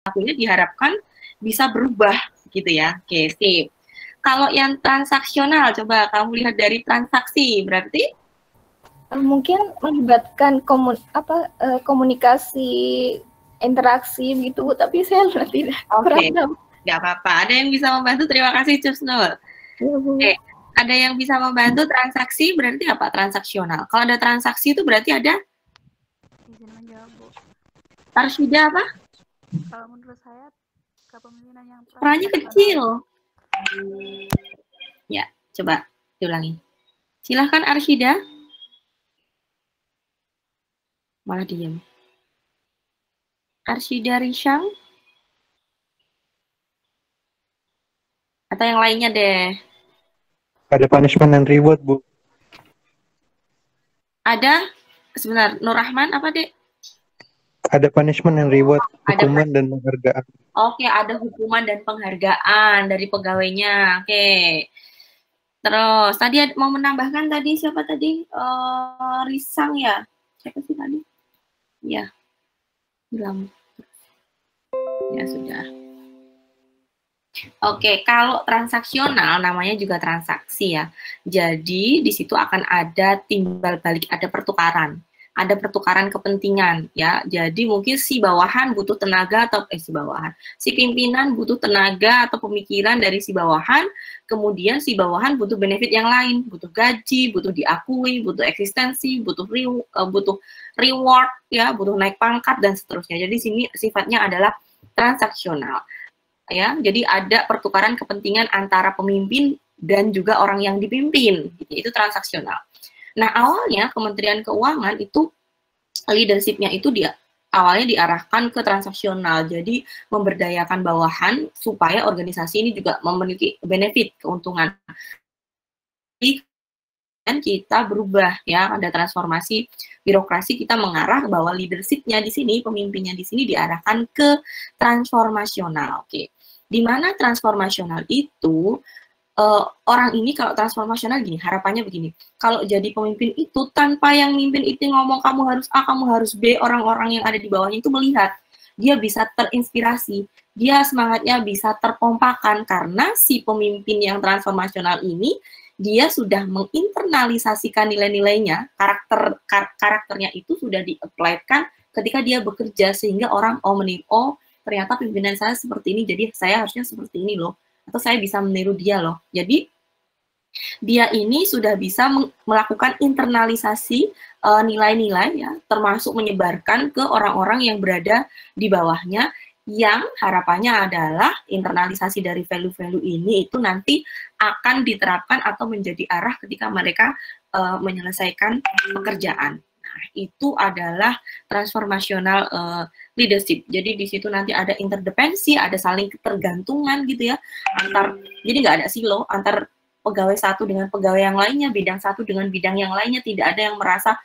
perilakunya diharapkan bisa berubah gitu ya. Oke, sip. Kalau yang transaksional, coba kamu lihat dari transaksi, berarti mungkin melibatkan komunikasi, interaksi gitu, tapi saya tidak paham. Nggak apa-apa. Ada yang bisa membantu? Terima kasih, Cusnul. Ya, Bu. Oke. Ada yang bisa membantu transaksi, berarti apa? Transaksional. Kalau ada transaksi itu berarti ada? Izin menjawab, Bu. Arsyida apa? Kalau menurut saya, kepemimpinan yang perannya kecil. Ya, coba diulangi. Silahkan Arsyida. Malah diam. Arsyida Rishang. Atau yang lainnya deh. Ada punishment and reward, Bu. Ada, sebentar, Nur Rahman apa, Dek? Ada punishment and reward, hukuman dan penghargaan. Oke, ada hukuman dan penghargaan dari pegawainya. Oke. Terus, tadi mau menambahkan tadi, siapa tadi? Risang ya? Siapa sih tadi? Ya. Bilang. Ya, sudah. Oke, kalau transaksional namanya juga transaksi ya. Jadi di situ akan ada timbal balik, ada pertukaran. Ada pertukaran kepentingan ya. Jadi mungkin si bawahan butuh tenaga atau si pimpinan butuh tenaga atau pemikiran dari si bawahan, kemudian si bawahan butuh benefit yang lain, butuh gaji, butuh diakui, butuh eksistensi, butuh reward ya, butuh naik pangkat dan seterusnya. Jadi sini sifatnya adalah transaksional. Ya, jadi ada pertukaran kepentingan antara pemimpin dan juga orang yang dipimpin, itu transaksional. Nah, awalnya Kementerian Keuangan itu leadership-nya itu awalnya diarahkan ke transaksional, jadi memberdayakan bawahan supaya organisasi ini juga memiliki benefit, keuntungan. Dan kita berubah ya, ada transformasi birokrasi, kita mengarah bahwa leadership-nya di sini, pemimpinnya di sini diarahkan ke transformasional. Oke. Di mana transformasional itu orang ini kalau transformasional gini, harapannya begini. Kalau jadi pemimpin itu tanpa yang mimpin itu ngomong kamu harus A, kamu harus B, orang-orang yang ada di bawahnya itu melihat, dia bisa terinspirasi, dia semangatnya bisa terpompakan karena si pemimpin yang transformasional ini dia sudah menginternalisasikan nilai-nilainya, karakternya itu sudah di-apply-kan ketika dia bekerja, sehingga orang oh ternyata pimpinan saya seperti ini, jadi saya harusnya seperti ini loh, atau saya bisa meniru dia loh. Jadi dia ini sudah bisa melakukan internalisasi nilai-nilai ya, termasuk menyebarkan ke orang-orang yang berada di bawahnya, yang harapannya adalah internalisasi dari value-value ini itu nanti akan diterapkan atau menjadi arah ketika mereka menyelesaikan pekerjaan. Nah, itu adalah transformasional leadership. Jadi di situ nanti ada interdependensi, ada saling ketergantungan gitu ya, jadi nggak ada silo antar pegawai satu dengan pegawai yang lainnya, bidang satu dengan bidang yang lainnya, tidak ada yang merasa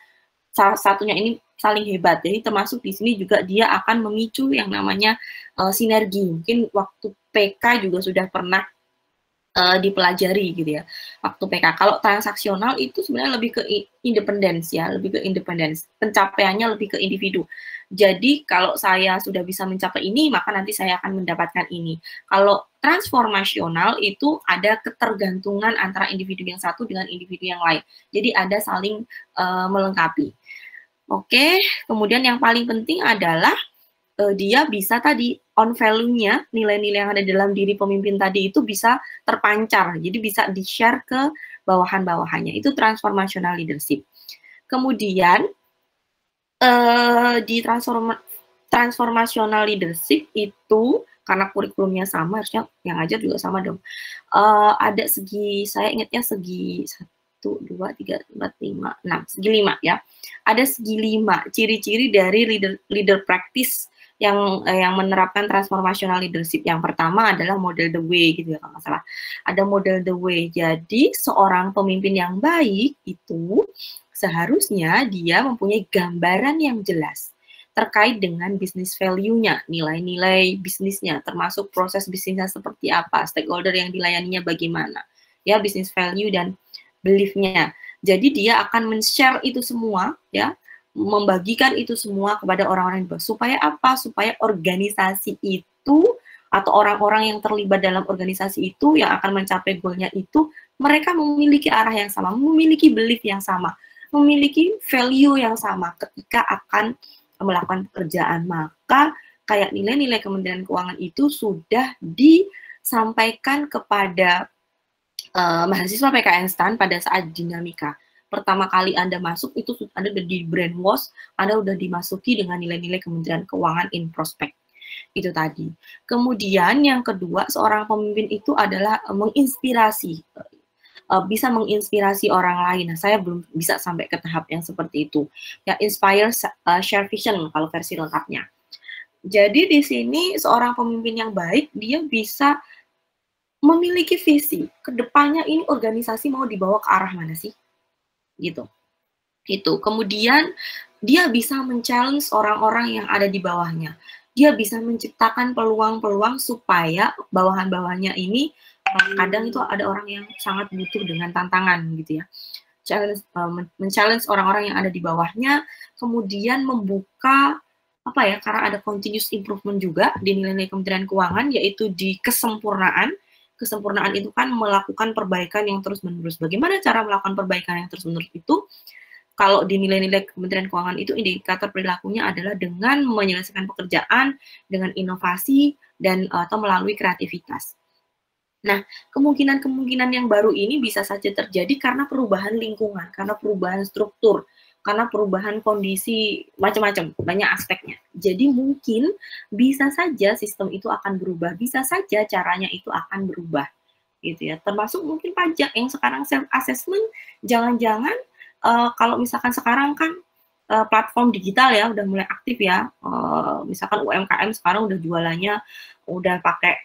salah satunya ini saling hebat. Jadi termasuk di sini juga dia akan memicu yang namanya sinergi. Mungkin waktu PK juga sudah pernah dipelajari gitu ya. Waktu PK. Kalau transaksional itu sebenarnya lebih ke independence ya, lebih ke independence. Pencapaiannya lebih ke individu. Jadi kalau saya sudah bisa mencapai ini, maka nanti saya akan mendapatkan ini. Kalau transformasional itu ada ketergantungan antara individu yang satu dengan individu yang lain. Jadi ada saling melengkapi. Oke, kemudian yang paling penting adalah dia bisa tadi on value-nya, nilai-nilai yang ada dalam diri pemimpin tadi itu bisa terpancar, jadi bisa di-share ke bawahan-bawahannya. Itu transformational leadership. Kemudian di transformational leadership itu karena kurikulumnya sama, harusnya yang ajar juga sama dong. Ada saya ingatnya segi 1, 2, 3, 4, 5, 6, segi 5 ya. Ada segi 5 ciri-ciri dari leader practice yang menerapkan transformational leadership. Yang pertama adalah model the way gitu ya kalau nggak salah. Ada model the way. Jadi seorang pemimpin yang baik itu seharusnya dia mempunyai gambaran yang jelas terkait dengan bisnis value-nya, nilai-nilai bisnisnya, termasuk proses bisnisnya seperti apa, stakeholder yang dilayaninya bagaimana, ya bisnis value dan belief-nya. Jadi dia akan men-share itu semua, ya, membagikan itu semua kepada orang-orang di bawah. Supaya apa? Supaya organisasi itu atau orang-orang yang terlibat dalam organisasi itu yang akan mencapai goalnya itu, mereka memiliki arah yang sama, memiliki belief yang sama, memiliki value yang sama ketika akan melakukan pekerjaan. Maka kayak nilai-nilai Kementerian Keuangan itu sudah disampaikan kepada mahasiswa PKN STAN pada saat dinamika. Pertama kali Anda masuk itu Anda udah di brainwash, Anda udah dimasuki dengan nilai-nilai Kementerian Keuangan in prospect. Itu tadi. Kemudian yang kedua, seorang pemimpin itu adalah menginspirasi, bisa menginspirasi orang lain. Nah, saya belum bisa sampai ke tahap yang seperti itu. Ya, inspire, share vision kalau versi lengkapnya. Jadi di sini seorang pemimpin yang baik, dia bisa memiliki visi. Kedepannya ini organisasi mau dibawa ke arah mana sih? Gitu. Itu. Kemudian dia bisa men-challenge orang-orang yang ada di bawahnya. Dia bisa menciptakan peluang-peluang supaya bawahan-bawahannya ini kadang itu ada orang yang sangat butuh dengan tantangan gitu ya. Men-challenge orang-orang yang ada di bawahnya, kemudian membuka apa ya, karena ada continuous improvement juga di nilai-nilai Kementerian Keuangan, yaitu di kesempurnaan. Kesempurnaan itu kan melakukan perbaikan yang terus-menerus. Bagaimana cara melakukan perbaikan yang terus-menerus itu? Kalau di nilai-nilai Kementerian Keuangan itu indikator perilakunya adalah dengan menyelesaikan pekerjaan, dengan inovasi, dan atau melalui kreativitas. Nah, kemungkinan-kemungkinan yang baru ini bisa saja terjadi karena perubahan lingkungan, karena perubahan struktur, karena perubahan kondisi macam-macam, banyak aspeknya. Jadi mungkin bisa saja sistem itu akan berubah, bisa saja caranya itu akan berubah, gitu ya. Termasuk mungkin pajak yang sekarang self assessment, jangan-jangan kalau misalkan sekarang kan platform digital ya udah mulai aktif ya, misalkan UMKM sekarang udah jualannya udah pakai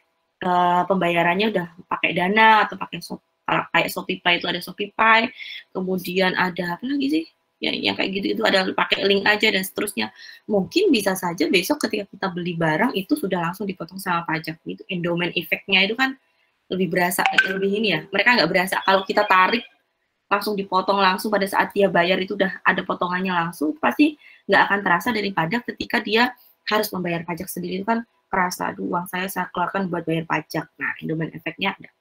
pembayarannya udah pakai Dana atau pakai kayak Shopify itu ada Shopify, kemudian ada apa lagi sih? Ya, yang kayak gitu itu ada pakai link aja dan seterusnya. Mungkin bisa saja besok ketika kita beli barang itu sudah langsung dipotong sama pajak. Itu endowment effect-nya itu kan lebih berasa, lebih ini ya. Mereka nggak berasa kalau kita tarik langsung dipotong langsung pada saat dia bayar itu udah ada potongannya langsung, pasti nggak akan terasa daripada ketika dia harus membayar pajak sendiri itu kan kerasa, aduh uang saya keluarkan buat bayar pajak. Nah, endowment effect-nya ada.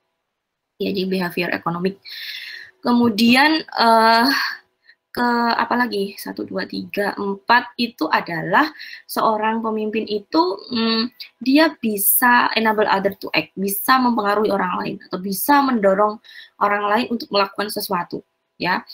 Ya, jadi behavior ekonomik. Kemudian ke apa lagi? 1, 2, 3, 4 itu adalah seorang pemimpin itu dia bisa enable other to act, bisa mempengaruhi orang lain atau bisa mendorong orang lain untuk melakukan sesuatu, ya.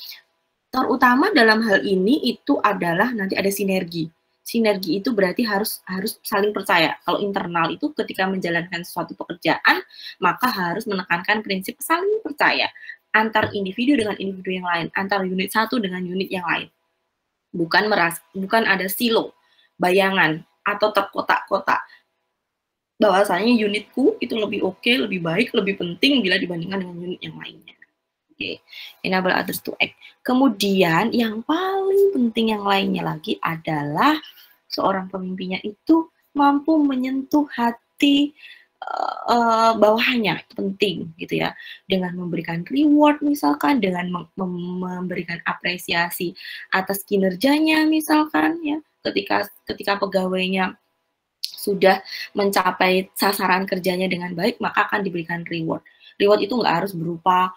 Terutama dalam hal ini itu adalah nanti ada sinergi. Sinergi itu berarti harus saling percaya. Kalau internal itu ketika menjalankan suatu pekerjaan, maka harus menekankan prinsip saling percaya antar individu dengan individu yang lain, antar unit satu dengan unit yang lain. Bukan ada silo, bayangan, atau terkotak-kotak. Bahwasanya unitku itu lebih oke, lebih baik, lebih penting bila dibandingkan dengan unit yang lainnya. Oke, enable others to act. Kemudian yang paling penting yang lainnya lagi adalah seorang pemimpinnya itu mampu menyentuh hati bawahannya, penting gitu ya, dengan memberikan reward misalkan, dengan memberikan apresiasi atas kinerjanya misalkan ya, ketika pegawainya sudah mencapai sasaran kerjanya dengan baik, maka akan diberikan reward. Reward itu nggak harus berupa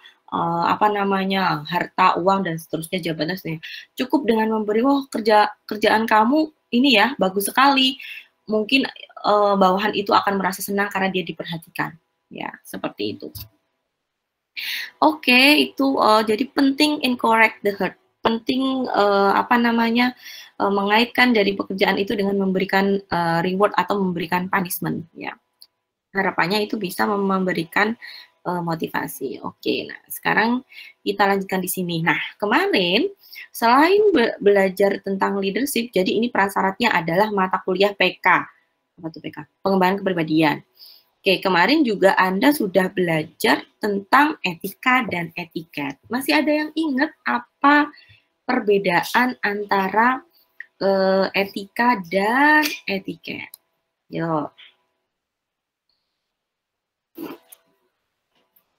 harta, uang dan seterusnya, jabatan seterusnya. Cukup dengan memberi, kerjaan kamu ini ya bagus sekali. Mungkin bawahan itu akan merasa senang karena dia diperhatikan, ya seperti itu. Oke, itu jadi penting encourage the herd, penting mengaitkan dari pekerjaan itu dengan memberikan reward atau memberikan punishment, ya. Harapannya itu bisa memberikan motivasi. Oke, nah sekarang kita lanjutkan di sini. Nah, kemarin selain belajar tentang leadership, jadi ini prasyaratnya adalah mata kuliah PK. Apa tuh PK? Pengembangan kepribadian. Oke, kemarin juga Anda sudah belajar tentang etika dan etiket. Masih ada yang ingat apa perbedaan antara etika dan etiket? Yo.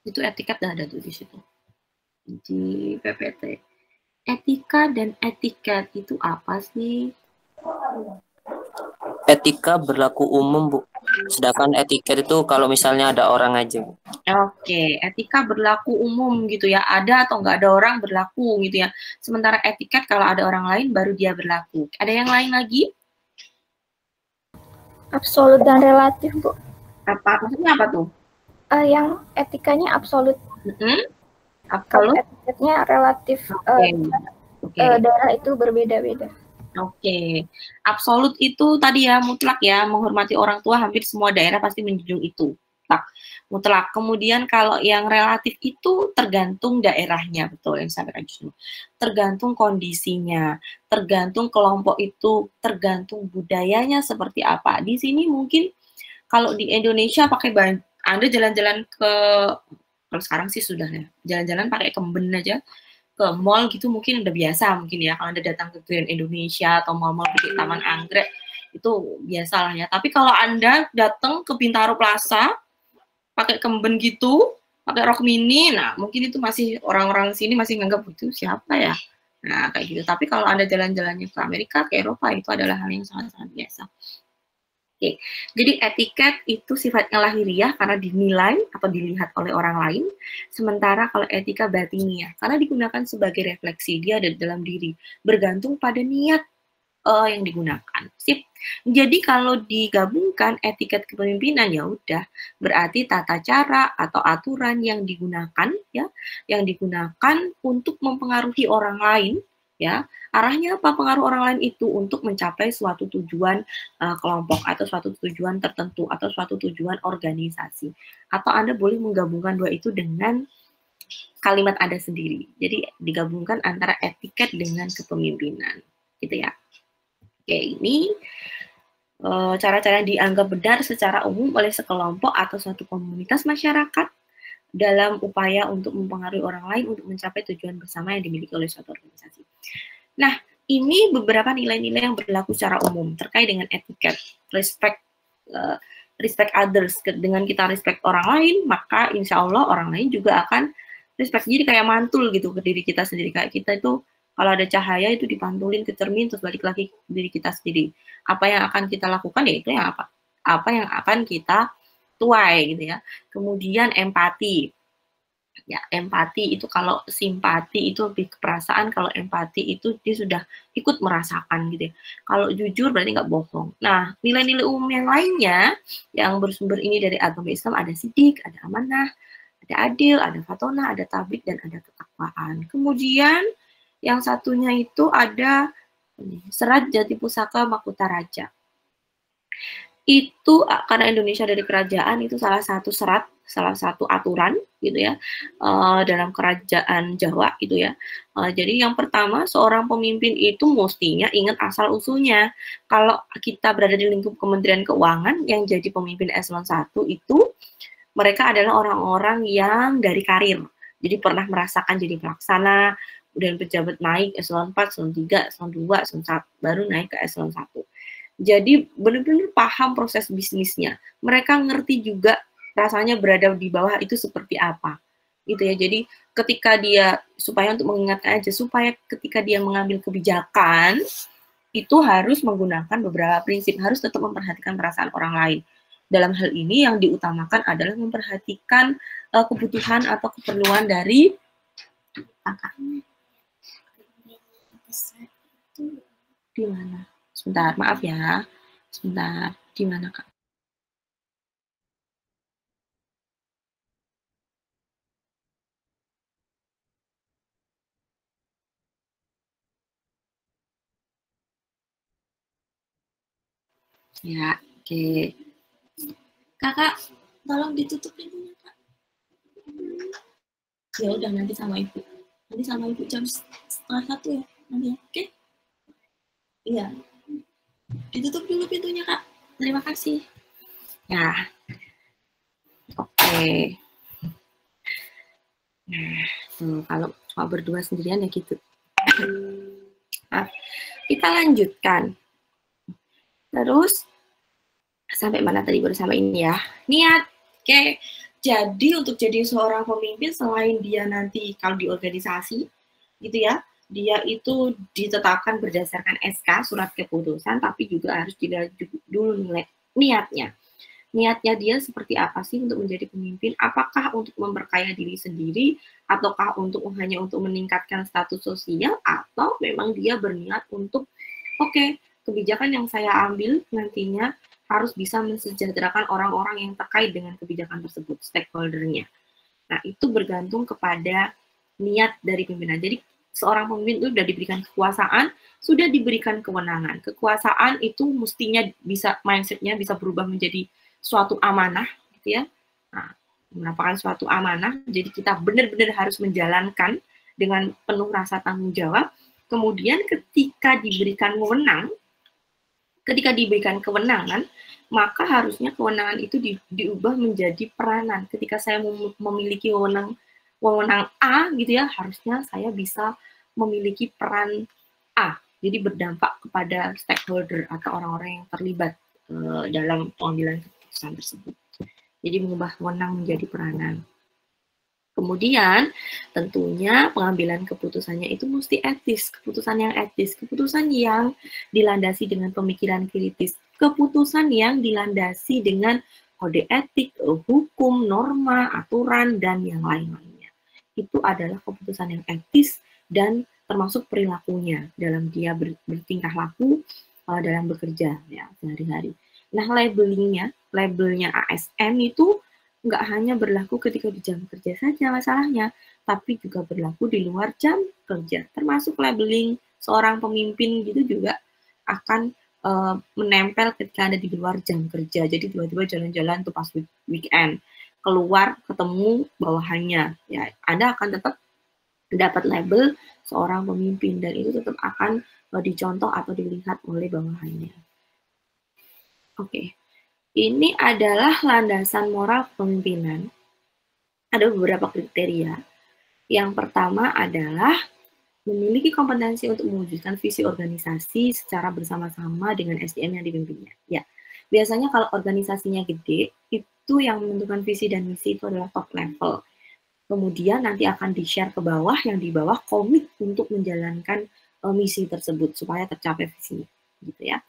Itu etiket dah ada tuh di situ. Di PPT. Etika dan etiket itu apa sih? Etika berlaku umum, Bu. Sedangkan etiket itu kalau misalnya ada orang aja, Bu. Oke, etika berlaku umum gitu ya. Ada atau nggak ada orang berlaku gitu ya. Sementara etiket kalau ada orang lain baru dia berlaku. Ada yang lain lagi? Absolut dan relatif, Bu. Apa? Maksudnya apa tuh? Yang etikanya absolut. Kalau Absolut? etiketnya relatif. Oke. Daerah itu berbeda-beda. Oke. Absolut itu tadi ya, mutlak ya, menghormati orang tua, hampir semua daerah pasti menjunjung itu. Mutlak. Kemudian kalau yang relatif itu tergantung daerahnya, betul yang disampaikan Jusnu. Tergantung kondisinya, tergantung kelompok itu, tergantung budayanya seperti apa. Di sini mungkin kalau di Indonesia pakai Anda jalan-jalan kalau sekarang sih sudah ya, jalan-jalan pakai kemben aja, ke mall gitu mungkin udah biasa mungkin ya, kalau Anda datang ke Grand Indonesia atau mall-mall di Taman Anggrek, itu biasalah ya. Tapi kalau Anda datang ke Bintaro Plaza, pakai kemben gitu, pakai rok mini, nah mungkin itu masih orang-orang sini masih nganggap itu siapa ya. Nah kayak gitu. Tapi kalau Anda jalan-jalannya ke Amerika, ke Eropa, itu adalah hal yang sangat-sangat biasa. Oke, jadi etiket itu sifatnya lahiriah karena dinilai atau dilihat oleh orang lain, sementara kalau etika batiniah karena digunakan sebagai refleksi, dia ada dalam diri, bergantung pada niat yang digunakan. Sip. Jadi kalau digabungkan etiket kepemimpinan ya udah berarti tata cara atau aturan yang digunakan ya, yang digunakan untuk mempengaruhi orang lain ya. Arahnya apa pengaruh orang lain itu untuk mencapai suatu tujuan kelompok atau suatu tujuan tertentu atau suatu tujuan organisasi. Atau Anda boleh menggabungkan dua itu dengan kalimat Anda sendiri. Jadi digabungkan antara etiket dengan kepemimpinan. Gitu ya. Oke, ini cara-cara yang dianggap benar secara umum oleh sekelompok atau suatu komunitas masyarakat dalam upaya untuk mempengaruhi orang lain untuk mencapai tujuan bersama yang dimiliki oleh suatu organisasi. Nah, ini beberapa nilai-nilai yang berlaku secara umum terkait dengan etiket, respect others. Dengan kita respect orang lain, maka insya Allah orang lain juga akan respect. Jadi kayak mantul gitu ke diri kita sendiri. Kayak kita itu kalau ada cahaya itu dipantulin ke cermin terus balik lagi ke diri kita sendiri. Apa yang akan kita lakukan ya itu yang apa yang akan kita tuai gitu ya. Kemudian empati. Ya, empati itu kalau simpati itu lebih ke perasaan, kalau empati itu dia sudah ikut merasakan gitu ya. Kalau jujur berarti nggak bohong. Nah, nilai-nilai umum yang lainnya yang bersumber ini dari agama Islam ada sidik, ada amanah, ada adil, ada fatonah, ada tablik, dan ada ketakwaan. Kemudian yang satunya itu ada serat jati pusaka mahkota raja. Itu karena Indonesia dari kerajaan itu salah satu serat, salah satu aturan gitu ya dalam kerajaan Jawa gitu ya. Jadi yang pertama seorang pemimpin itu mestinya ingat asal usulnya. Kalau kita berada di lingkup Kementerian Keuangan yang jadi pemimpin eselon 1 itu mereka adalah orang-orang yang dari karir. Jadi pernah merasakan jadi pelaksana, kemudian pejabat naik eselon 4, eselon 3, eselon 2, eselon 1, baru naik ke eselon 1. Jadi benar-benar paham proses bisnisnya. Mereka ngerti juga rasanya berada di bawah itu seperti apa. Gitu ya. Jadi ketika dia, supaya untuk mengingatkan aja, supaya ketika dia mengambil kebijakan, itu harus menggunakan beberapa prinsip, harus tetap memperhatikan perasaan orang lain. Dalam hal ini yang diutamakan adalah memperhatikan kebutuhan atau keperluan dari di mana? Sebentar, maaf ya. Sebentar, di mana Kak? Ya, oke. Kakak, tolong ditutup pintunya, Kak. Ya udah nanti sama Ibu. Nanti sama Ibu jam 1:30 ya. Nanti ya, oke? Iya. Ditutup dulu pintunya, Kak. Terima kasih. Ya. Oke. Nah, kalau cuma berdua sendirian ya gitu. Nah, kita lanjutkan. Terus, sampai mana tadi baru sampai ini ya. Niat. Oke. Jadi untuk jadi seorang pemimpin selain dia nanti kalau di organisasi gitu ya, dia itu ditetapkan berdasarkan SK, surat keputusan, tapi juga harus dilihat dulu niatnya. Niatnya dia seperti apa sih untuk menjadi pemimpin? Apakah untuk memperkaya diri sendiri, ataukah hanya untuk meningkatkan status sosial, atau memang dia berniat untuk, oke, kebijakan yang saya ambil nantinya harus bisa mensejahterakan orang-orang yang terkait dengan kebijakan tersebut, stakeholder-nya. Nah, itu bergantung kepada niat dari pimpinan. Jadi, seorang pemimpin itu sudah diberikan kekuasaan, sudah diberikan kewenangan. Kekuasaan itu mestinya bisa, mindset-nya bisa berubah menjadi suatu amanah, gitu ya. Nah, merupakan suatu amanah, jadi kita benar-benar harus menjalankan dengan penuh rasa tanggung jawab. Kemudian ketika diberikan kewenangan, maka harusnya kewenangan itu diubah menjadi peranan. Ketika saya memiliki wewenang A, gitu ya, harusnya saya bisa memiliki peran A. Jadi berdampak kepada stakeholder atau orang-orang yang terlibat dalam pengambilan keputusan tersebut. Jadi mengubah wewenang menjadi peranan. Kemudian tentunya pengambilan keputusannya itu mesti etis, keputusan yang etis, keputusan yang dilandasi dengan pemikiran kritis, keputusan yang dilandasi dengan kode etik, hukum, norma, aturan, dan yang lain-lainnya. Itu adalah keputusan yang etis dan termasuk perilakunya dalam dia bertingkah laku dalam bekerja ya sehari-hari. Nah, labelnya ASN itu nggak hanya berlaku ketika di jam kerja saja masalahnya, tapi juga berlaku di luar jam kerja. Termasuk labeling seorang pemimpin gitu juga akan menempel ketika Anda di luar jam kerja. Jadi tiba-tiba jalan-jalan tuh pas weekend, keluar ketemu bawahannya, ya Anda akan tetap dapat label seorang pemimpin dan itu tetap akan dicontoh atau dilihat oleh bawahannya. Oke. Ini adalah landasan moral kepemimpinan. Ada beberapa kriteria. Yang pertama adalah memiliki kompetensi untuk mewujudkan visi organisasi secara bersama-sama dengan SDM yang dipimpinnya. Ya, biasanya kalau organisasinya gede, itu yang menentukan visi dan misi itu adalah top level. Kemudian nanti akan di-share ke bawah, yang di bawah komit untuk menjalankan misi tersebut supaya tercapai visinya, gitu ya.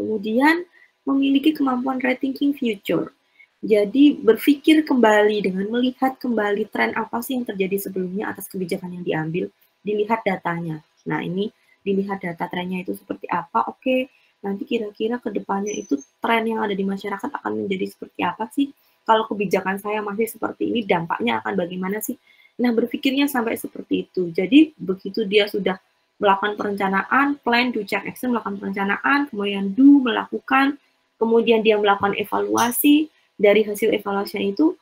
Kemudian memiliki kemampuan rethinking future. Jadi berpikir kembali dengan melihat kembali tren apa sih yang terjadi sebelumnya atas kebijakan yang diambil, dilihat datanya. Nah, ini dilihat data trennya itu seperti apa. Oke, nanti kira-kira ke depannya itu tren yang ada di masyarakat akan menjadi seperti apa sih? Kalau kebijakan saya masih seperti ini, dampaknya akan bagaimana sih? Nah, berpikirnya sampai seperti itu. Jadi, begitu dia sudah melakukan perencanaan, plan, do, check, action, melakukan perencanaan, kemudian do, melakukan, kemudian dia melakukan evaluasi, dari hasil evaluasinya itu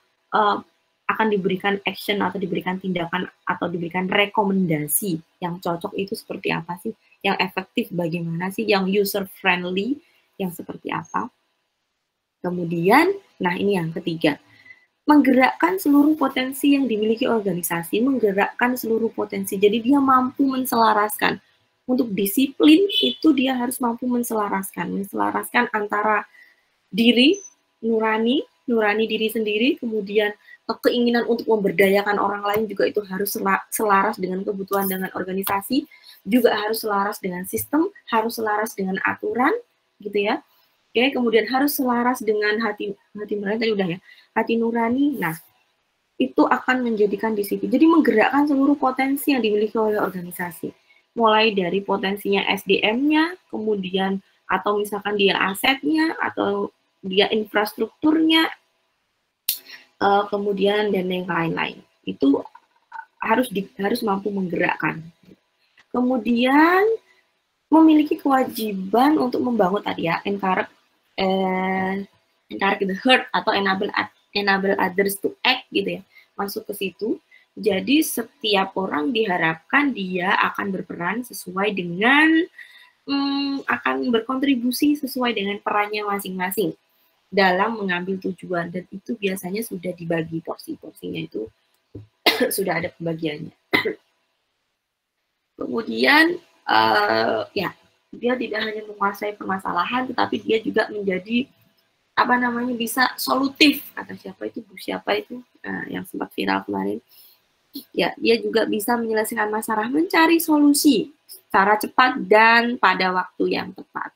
akan diberikan action atau diberikan tindakan atau diberikan rekomendasi yang cocok itu seperti apa sih, yang efektif bagaimana sih, yang user friendly, yang seperti apa. Kemudian, nah ini yang ketiga, menggerakkan seluruh potensi yang dimiliki organisasi, menggerakkan seluruh potensi, jadi dia mampu menselaraskan. Untuk disiplin itu dia harus mampu menselaraskan antara diri, nurani diri sendiri, kemudian keinginan untuk memberdayakan orang lain juga itu harus selaras dengan kebutuhan dengan organisasi, juga harus selaras dengan sistem, harus selaras dengan aturan, gitu ya. Oke, kemudian harus selaras dengan hati nurani tadi udah ya, hati nurani. Nah, itu akan menjadikan disiplin. Jadi menggerakkan seluruh potensi yang dimiliki oleh organisasi. Mulai dari potensinya SDM-nya, kemudian atau misalkan dia asetnya, atau dia infrastrukturnya, kemudian dan yang lain-lain. Itu harus mampu menggerakkan. Kemudian memiliki kewajiban untuk membangun tadi ya, encourage the herd atau enable others to act gitu ya, masuk ke situ. Jadi setiap orang diharapkan dia akan berperan sesuai dengan akan berkontribusi sesuai dengan perannya masing-masing dalam mengambil tujuan, dan itu biasanya sudah dibagi porsi-porsinya itu sudah ada pembagiannya. Kemudian ya dia tidak hanya menguasai permasalahan, tetapi dia juga menjadi bisa solutif. Kata siapa itu yang sempat viral kemarin, Ya, dia juga bisa menyelesaikan masalah, mencari solusi secara cepat dan pada waktu yang tepat.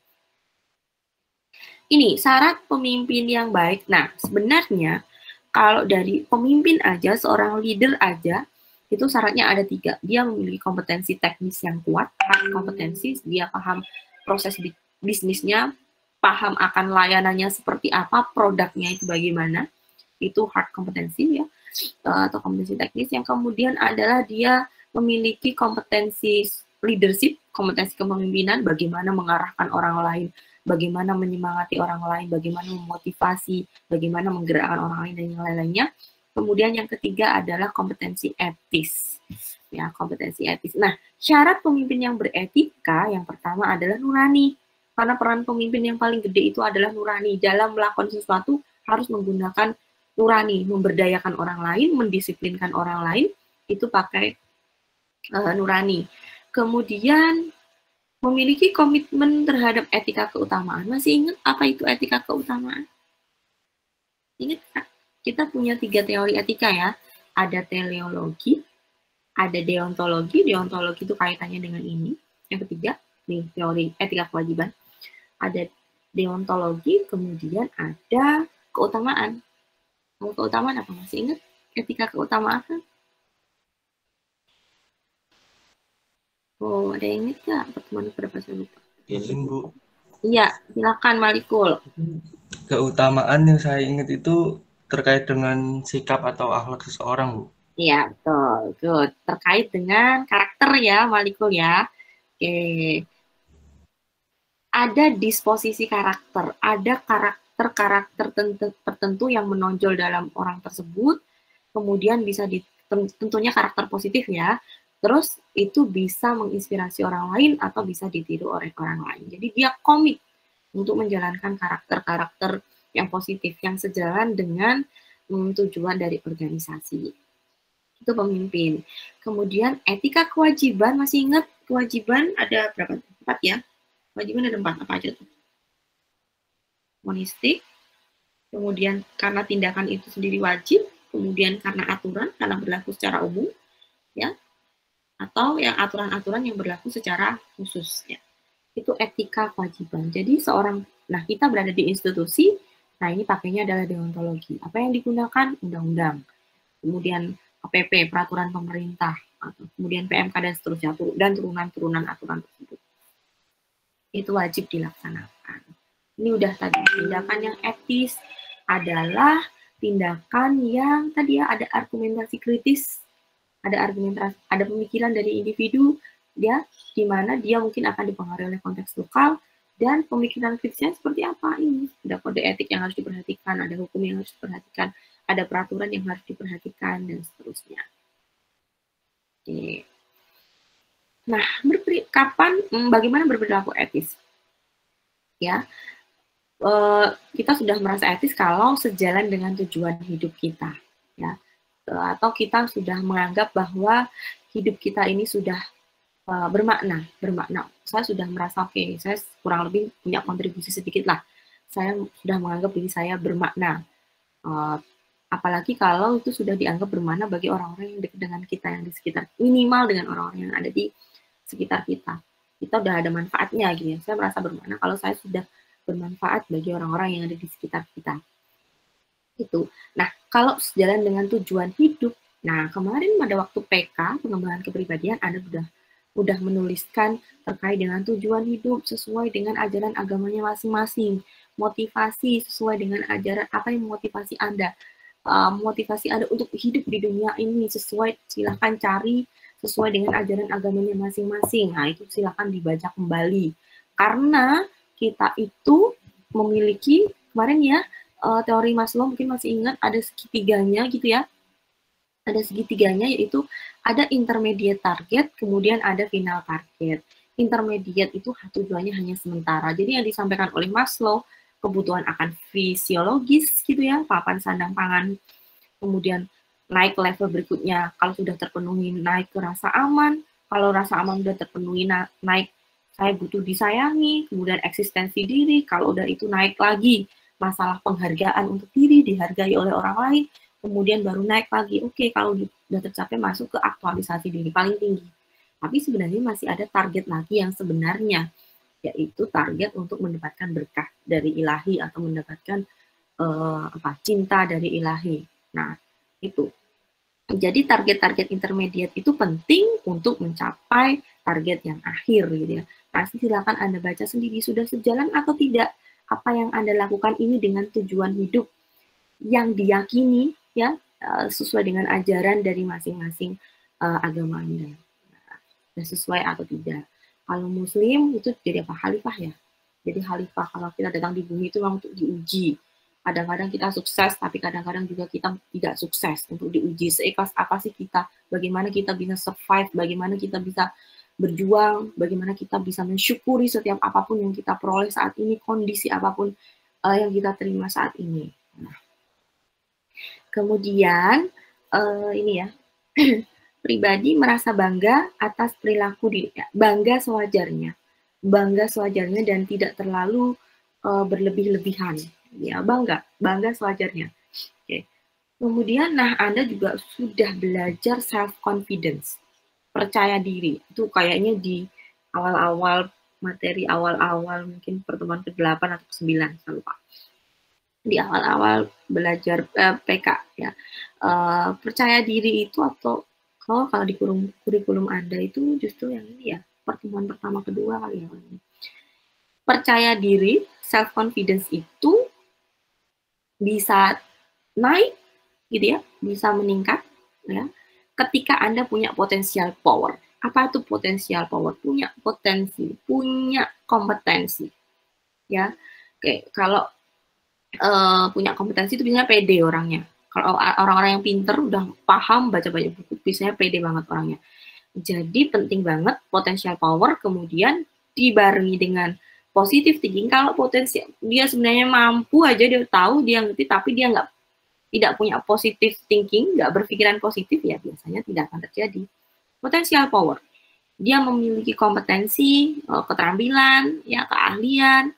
Ini syarat pemimpin yang baik. Nah, sebenarnya kalau dari pemimpin aja, seorang leader aja, itu syaratnya ada 3. Dia memiliki kompetensi teknis yang kuat, kompetensi, dia paham proses bisnisnya, paham akan layanannya seperti apa, produknya itu bagaimana, itu hard kompetensi ya, atau kompetensi teknis. Yang kemudian adalah dia memiliki kompetensi leadership, kompetensi kepemimpinan, bagaimana mengarahkan orang lain, bagaimana menyemangati orang lain, bagaimana memotivasi, bagaimana menggerakkan orang lain, dan yang lain-lainnya. Kemudian yang ketiga adalah kompetensi etis. Ya, kompetensi etis. Nah, syarat pemimpin yang beretika yang pertama adalah nurani. Karena peran pemimpin yang paling gede itu adalah nurani. Dalam melakukan sesuatu harus menggunakan nurani, memberdayakan orang lain, mendisiplinkan orang lain, itu pakai nurani. Kemudian memiliki komitmen terhadap etika keutamaan. Masih ingat apa itu etika keutamaan? Ingat, kita punya 3 teori etika ya. Ada teleologi, ada deontologi. Deontologi itu kaitannya dengan ini. Yang ketiga, nih teori etika kewajiban. Ada deontologi, kemudian ada keutamaan. Keutamaan apa? Masih ingat etika keutamaan kan? Oh, ada yang ingat nggak? Pertemuan berapa saya lupa? Izin, Bu. Iya, silakan Malikul. Keutamaan yang saya ingat itu terkait dengan sikap atau akhlak seseorang, Bu. Iya, betul. Good. Terkait dengan karakter ya, Malikul ya. Oke. Ada disposisi karakter, ada karakter tertentu yang menonjol dalam orang tersebut, kemudian bisa tentunya karakter positif ya, terus itu bisa menginspirasi orang lain atau bisa ditiru oleh orang lain. Jadi dia komit untuk menjalankan karakter-karakter yang positif, yang sejalan dengan tujuan dari organisasi. Itu pemimpin. Kemudian etika kewajiban, masih ingat kewajiban ada berapa? 4 ya? Kewajiban ada 4, apa aja tuh? Monistik, kemudian karena tindakan itu sendiri wajib, kemudian karena aturan, karena berlaku secara umum, ya, atau yang aturan-aturan yang berlaku secara khusus, ya. Itu etika kewajiban. Jadi nah kita berada di institusi, nah ini pakainya adalah deontologi. Apa yang digunakan? Undang-undang, kemudian PPP, peraturan pemerintah, kemudian PMK dan seterusnya, dan turunan-turunan aturan tersebut. Itu wajib dilaksanakan. Ini udah tadi, tindakan yang etis adalah tindakan yang tadi ya ada argumentasi kritis, ada pemikiran dari individu dia di mana dia mungkin akan dipengaruhi oleh konteks lokal, dan pemikiran kritisnya seperti apa ini. Ada kode etik yang harus diperhatikan, ada hukum yang harus diperhatikan, ada peraturan yang harus diperhatikan, dan seterusnya. Oke. Nah, bagaimana berperilaku etis? Ya, kita sudah merasa etis kalau sejalan dengan tujuan hidup kita, ya, atau kita sudah menganggap bahwa hidup kita ini sudah bermakna. Saya sudah merasa oke, saya kurang lebih punya kontribusi sedikit lah. Saya sudah menganggap diri saya bermakna. Apalagi kalau itu sudah dianggap bermakna bagi orang-orang yang dekat dengan kita, yang di sekitar, minimal dengan orang-orang yang ada di sekitar kita. Kita udah ada manfaatnya gitu ya. Saya merasa bermakna kalau saya sudah bermanfaat bagi orang-orang yang ada di sekitar kita. Itu. Nah, kalau sejalan dengan tujuan hidup, nah kemarin pada waktu PK, pengembangan kepribadian, Anda udah menuliskan terkait dengan tujuan hidup sesuai dengan ajaran agamanya masing-masing. Motivasi sesuai dengan ajaran apa yang memotivasi Anda. Motivasi Anda untuk hidup di dunia ini sesuai, silahkan cari sesuai dengan ajaran agamanya masing-masing. Nah, itu silahkan dibaca kembali. Karena kita itu memiliki, kemarin ya, teori Maslow mungkin masih ingat, ada segitiganya gitu ya. Ada segitiganya, yaitu ada intermediate target, kemudian ada final target. Intermediate itu tujuannya hanya sementara. Jadi yang disampaikan oleh Maslow, kebutuhan akan fisiologis gitu ya, papan sandang pangan, kemudian naik ke level berikutnya, kalau sudah terpenuhi naik ke rasa aman, kalau rasa aman sudah terpenuhi naik saya butuh disayangi, kemudian eksistensi diri, kalau udah itu naik lagi masalah penghargaan untuk diri, dihargai oleh orang lain, kemudian baru naik lagi. Oke, kalau sudah tercapai masuk ke aktualisasi diri paling tinggi. Tapi sebenarnya masih ada target lagi yang sebenarnya, yaitu target untuk mendapatkan berkah dari ilahi atau mendapatkan cinta dari ilahi. Nah, itu. Jadi target-target intermediate itu penting untuk mencapai target yang akhir gitu ya. Pasti silakan Anda baca sendiri sudah sejalan atau tidak apa yang Anda lakukan ini dengan tujuan hidup yang diyakini ya sesuai dengan ajaran dari masing-masing agama Anda. Nah, sesuai atau tidak. Kalau Muslim itu jadi apa? Khalifah ya. Jadi khalifah kalau kita datang di bumi itu memang untuk diuji. Kadang-kadang kita sukses, tapi kadang-kadang juga kita tidak sukses untuk diuji. Seikhlas apa sih kita, bagaimana kita bisa survive, bagaimana kita bisa berjuang, bagaimana kita bisa mensyukuri setiap apapun yang kita peroleh saat ini, kondisi apapun yang kita terima saat ini. Nah, kemudian, ini ya, pribadi merasa bangga atas perilaku dirinya, bangga sewajarnya dan tidak terlalu berlebih-lebihan. Ya, bangga sewajarnya. Oke. Kemudian, nah Anda juga sudah belajar self-confidence, percaya diri. Itu kayaknya di awal-awal materi awal-awal mungkin pertemuan ke-8 atau ke-9, saya lupa. Di awal-awal belajar PK ya. Percaya diri itu atau kalau di kurikulum Anda itu justru yang ini ya, pertemuan pertama kedua kali ya. Percaya diri, self-confidence itu bisa naik gitu ya, bisa meningkat ya ketika Anda punya potensial power. Apa itu potensial power? Punya potensi, punya kompetensi. Ya. Oke, kalau punya kompetensi itu biasanya pede orangnya. Kalau orang-orang yang pinter udah paham baca banyak buku, biasanya pede banget orangnya. Jadi penting banget potensial power kemudian dibarengi dengan positive thinking. Kalau potensi dia sebenarnya mampu aja, dia tahu, dia ngerti, tapi dia tidak punya positive thinking, nggak berpikiran positif, ya biasanya tidak akan terjadi. Potensial power, dia memiliki kompetensi, keterampilan, ya keahlian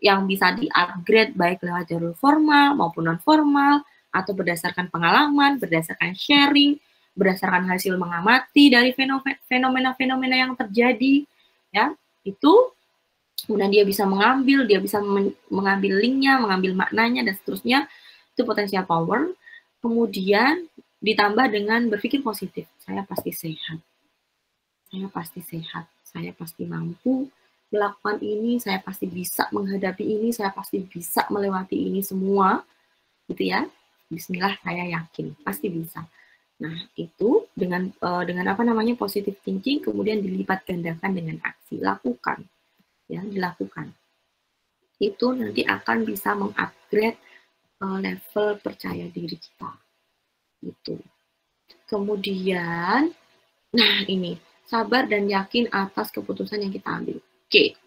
yang bisa di-upgrade baik lewat jalur formal maupun non formal atau berdasarkan pengalaman, berdasarkan sharing, berdasarkan hasil mengamati dari fenomena-fenomena yang terjadi, ya itu. Kemudian dia bisa mengambil linknya, mengambil maknanya, dan seterusnya. Itu potensial power. Kemudian ditambah dengan berpikir positif. Saya pasti sehat. Saya pasti mampu melakukan ini. Saya pasti bisa menghadapi ini. Saya pasti bisa melewati ini semua. Gitu ya. Bismillah, saya yakin. Pasti bisa. Nah, itu dengan apa namanya positive thinking, kemudian dilipat gandakan dengan aksi. Lakukan. Ya, dilakukan. Itu nanti akan bisa mengupgrade level percaya diri kita. Gitu. Kemudian, nah ini, sabar dan yakin atas keputusan yang kita ambil. Oke.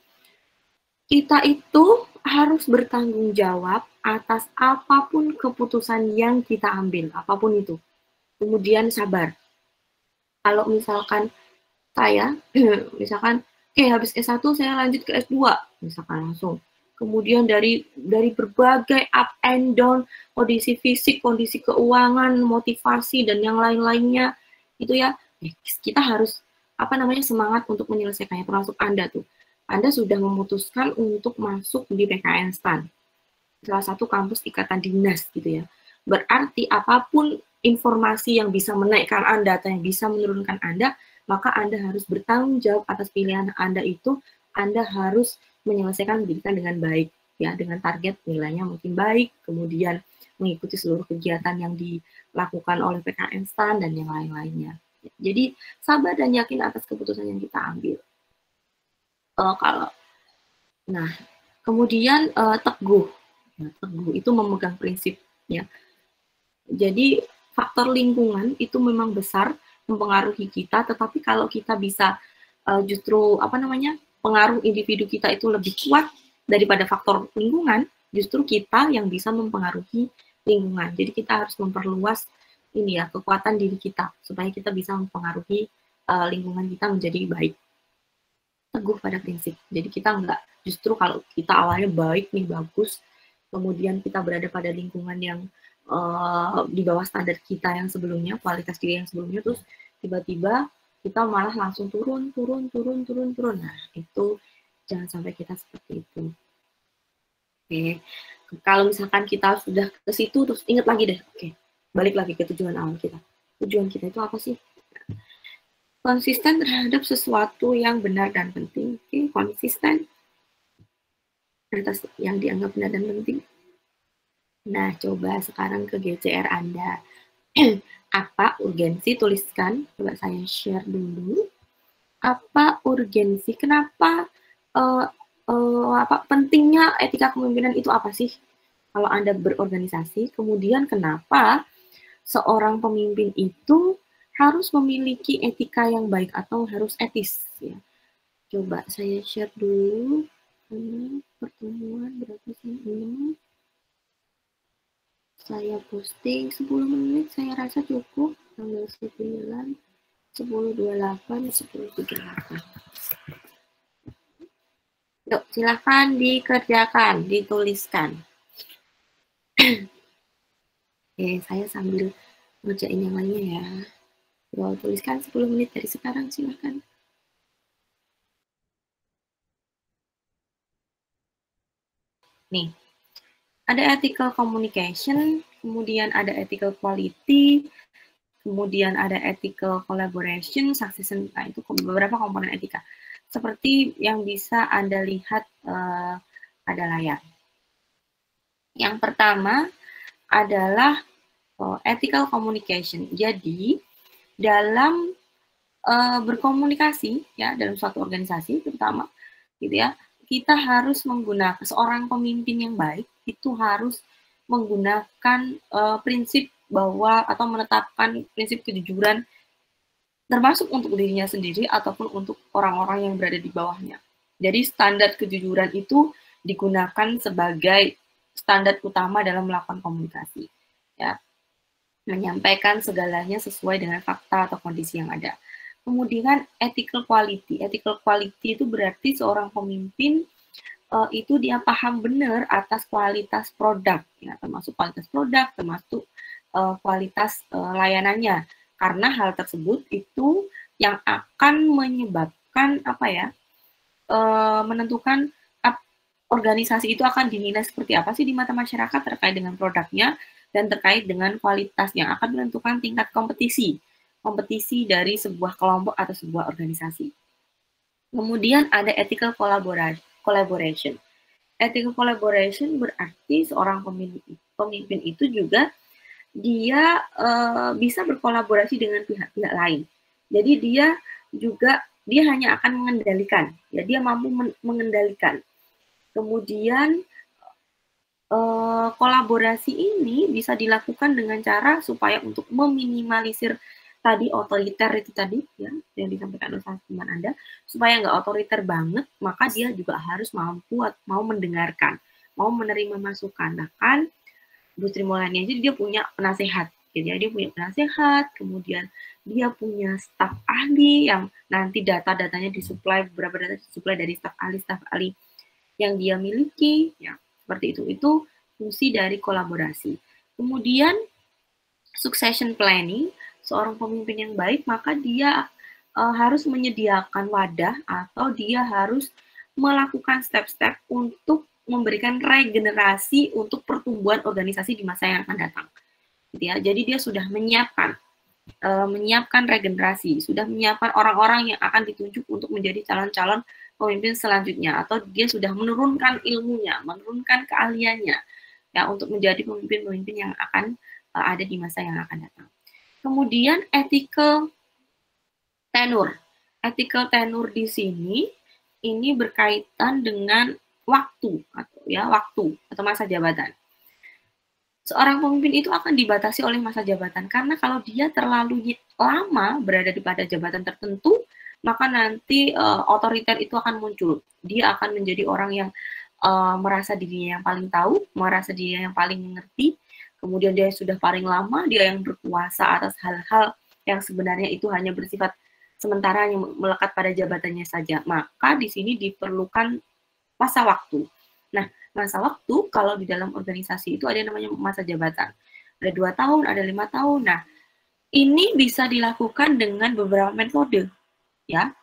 Kita itu harus bertanggung jawab atas apapun keputusan yang kita ambil, apapun itu. Kemudian sabar. Kalau misalkan saya, misalkan oke, habis S1 saya lanjut ke S2, misalkan langsung. Kemudian dari berbagai up and down, kondisi fisik, kondisi keuangan, motivasi, dan yang lain-lainnya, itu ya, kita harus, semangat untuk menyelesaikannya, termasuk Anda tuh. Anda sudah memutuskan untuk masuk di PKN STAN, salah satu kampus ikatan dinas, gitu ya. Berarti apapun informasi yang bisa menaikkan Anda atau yang bisa menurunkan Anda, maka Anda harus bertanggung jawab atas pilihan Anda itu. Anda harus menyelesaikan pendidikan dengan baik, ya, dengan target nilainya mungkin baik, kemudian mengikuti seluruh kegiatan yang dilakukan oleh PKN STAN dan yang lain-lainnya. Jadi sabar dan yakin atas keputusan yang kita ambil. Kemudian teguh, teguh itu memegang prinsip, ya. Jadi faktor lingkungan itu memang besar mempengaruhi kita, tetapi kalau kita bisa justru pengaruh individu kita itu lebih kuat daripada faktor lingkungan, justru kita yang bisa mempengaruhi lingkungan. Jadi kita harus memperluas kekuatan diri kita supaya kita bisa mempengaruhi lingkungan kita menjadi baik. Teguh pada prinsip. Jadi kita justru kalau kita awalnya baik nih, bagus, kemudian kita berada pada lingkungan yang di bawah standar kita yang sebelumnya, kualitas diri yang sebelumnya, terus tiba-tiba kita malah langsung turun. Nah, itu jangan sampai kita seperti itu. Oke, kalau misalkan kita sudah ke situ, terus ingat lagi deh, oke, balik lagi ke tujuan awal kita. Tujuan kita itu apa sih? Konsisten terhadap sesuatu yang benar dan penting. Oke, konsisten atas yang dianggap benar dan penting. Nah, coba sekarang ke GCR Anda. Apa urgensi? Tuliskan. Coba saya share dulu. Apa urgensi? Kenapa apa pentingnya etika kepemimpinan itu apa sih? Kalau Anda berorganisasi, kemudian kenapa seorang pemimpin itu harus memiliki etika yang baik atau harus etis? Ya. Coba saya share dulu. Pertemuan berapa sih ini? Saya posting 10 menit, saya rasa cukup. Tanggal 9, 10.28, 10.38. Yuk, silahkan dikerjakan, dituliskan. Oke, saya sambil ngerjain yang lainnya ya. Coba tuliskan 10 menit dari sekarang, silahkan. Nih, ada ethical communication, kemudian ada ethical quality, kemudian ada ethical collaboration, succession, nah itu beberapa komponen etika. Seperti yang bisa Anda lihat pada layar. Yang pertama adalah ethical communication. Jadi, dalam berkomunikasi, ya, dalam suatu organisasi terutama, gitu ya, kita harus menggunakan, seorang pemimpin yang baik itu harus menggunakan prinsip bahwa atau menetapkan prinsip kejujuran termasuk untuk dirinya sendiri ataupun untuk orang-orang yang berada di bawahnya. Jadi standar kejujuran itu digunakan sebagai standar utama dalam melakukan komunikasi. Ya. Menyampaikan segalanya sesuai dengan fakta atau kondisi yang ada. Kemudian ethical quality. Ethical quality itu berarti seorang pemimpin itu dia paham benar atas kualitas produk, ya, termasuk kualitas produk, termasuk kualitas layanannya. Karena hal tersebut itu yang akan menyebabkan apa ya, menentukan organisasi itu akan dinilai seperti apa sih di mata masyarakat terkait dengan produknya dan terkait dengan kualitasnya, akan menentukan tingkat kompetisi dari sebuah kelompok atau sebuah organisasi. Kemudian ada ethical collaboration. Ethical collaboration berarti seorang pemimpin itu juga dia bisa berkolaborasi dengan pihak-pihak lain. Jadi dia hanya akan mengendalikan, ya, dia mampu mengendalikan. Kemudian kolaborasi ini bisa dilakukan dengan cara supaya untuk meminimalisir tadi otoriter itu tadi, ya, yang disampaikan oleh teman Anda, supaya nggak otoriter banget, maka dia juga harus mau mendengarkan, mau menerima masukan. Bahkan Bu Sri Mulyani aja dia punya penasehat, jadi dia punya penasehat, kemudian dia punya staf ahli yang nanti data-datanya disuplai, beberapa data disuplai dari staf ahli yang dia miliki, ya, seperti itu. Itu fungsi dari kolaborasi. Kemudian succession planning, seorang pemimpin yang baik maka dia harus menyediakan wadah atau dia harus melakukan step-step untuk memberikan regenerasi untuk pertumbuhan organisasi di masa yang akan datang. Gitu ya. Jadi dia sudah menyiapkan regenerasi, sudah menyiapkan orang-orang yang akan ditunjuk untuk menjadi calon-calon pemimpin selanjutnya, atau dia sudah menurunkan ilmunya, menurunkan keahliannya, ya, untuk menjadi pemimpin-pemimpin yang akan ada di masa yang akan datang. Kemudian ethical tenure. Ethical tenure di sini ini berkaitan dengan waktu atau masa jabatan. Seorang pemimpin itu akan dibatasi oleh masa jabatan karena kalau dia terlalu lama berada pada jabatan tertentu, maka nanti otoriter itu akan muncul. Dia akan menjadi orang yang merasa dirinya yang paling tahu, merasa dirinya yang paling mengerti, kemudian dia sudah paling lama, dia yang berkuasa atas hal-hal yang sebenarnya itu hanya bersifat sementara, yang melekat pada jabatannya saja. Maka di sini diperlukan masa waktu. Nah, masa waktu kalau di dalam organisasi itu ada yang namanya masa jabatan. ada 2 tahun, ada 5 tahun. Nah, ini bisa dilakukan dengan beberapa metode, ya.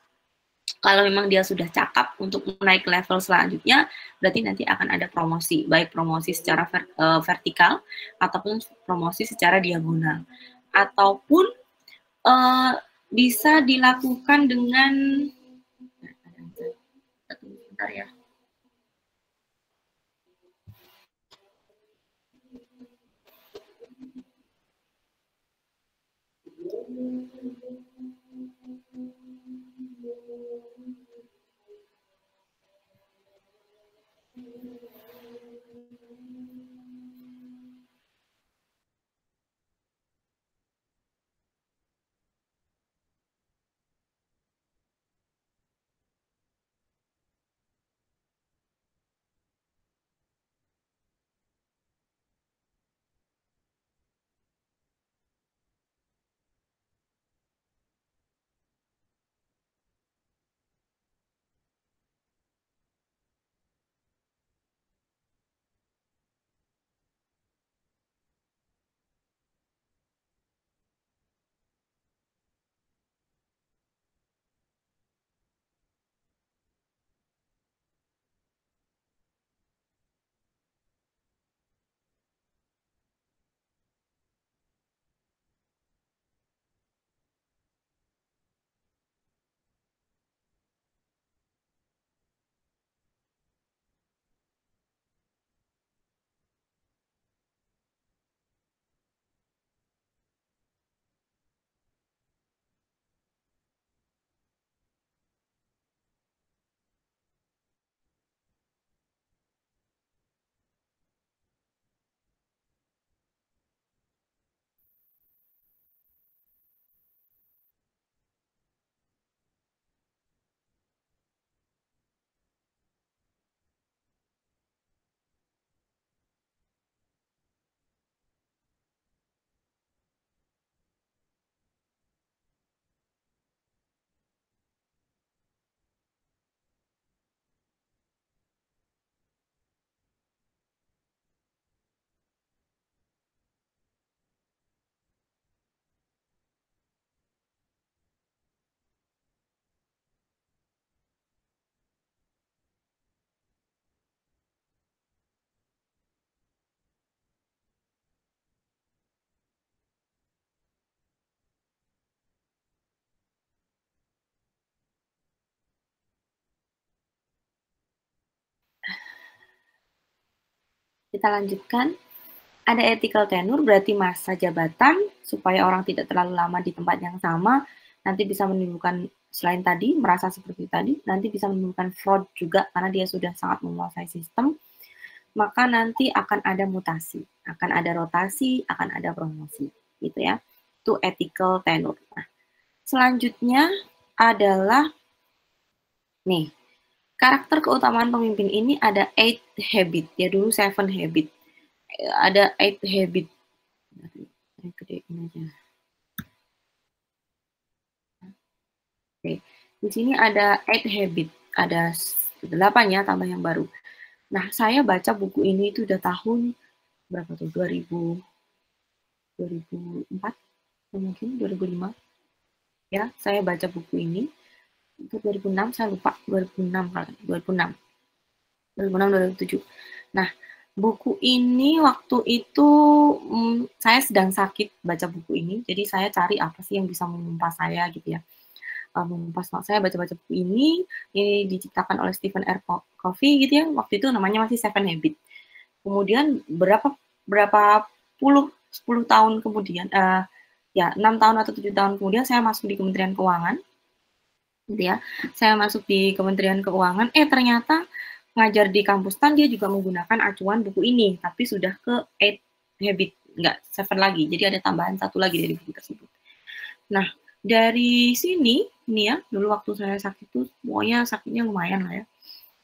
Kalau memang dia sudah cakap untuk naik level selanjutnya, berarti nanti akan ada promosi, baik promosi secara vertikal ataupun promosi secara diagonal, ataupun bisa dilakukan dengan sebentar ya. Kita lanjutkan. Ada ethical tenure berarti masa jabatan supaya orang tidak terlalu lama di tempat yang sama, nanti bisa menimbulkan selain tadi merasa seperti tadi, nanti bisa menimbulkan fraud juga karena dia sudah sangat menguasai sistem. Maka nanti akan ada mutasi, akan ada rotasi, akan ada promosi, gitu ya. Itu ethical tenure. Nah, selanjutnya adalah nih, karakter keutamaan pemimpin ini ada 8 habit, ya dulu 7 habit. Ada 8 habit. Gedein aja. Oke, di sini ada 8 habit, ada 8 ya, tambah yang baru. Nah, saya baca buku ini itu udah tahun berapa tuh? 2004, mungkin 2005. Ya, saya baca buku ini itu 2006, saya lupa 2006 kali, 2006. 2006 2007. Nah, buku ini waktu itu saya sedang sakit baca buku ini, jadi saya cari apa sih yang bisa memumpas saya gitu ya. Memumpas saya baca-baca buku ini diciptakan oleh Stephen R. Covey gitu ya, waktu itu namanya masih Seven Habits. Kemudian berapa 10 tahun kemudian, ya 6 tahun atau 7 tahun kemudian saya masuk di Kementerian Keuangan, gitu ya. Saya masuk di Kementerian Keuangan, ternyata ngajar di kampus TAN dia juga menggunakan acuan buku ini, tapi sudah ke 8 habit, enggak 7 lagi. Jadi ada tambahan 1 lagi dari buku tersebut. Nah, dari sini, ini ya, dulu waktu saya sakit itu, pokoknya sakitnya lumayan lah ya.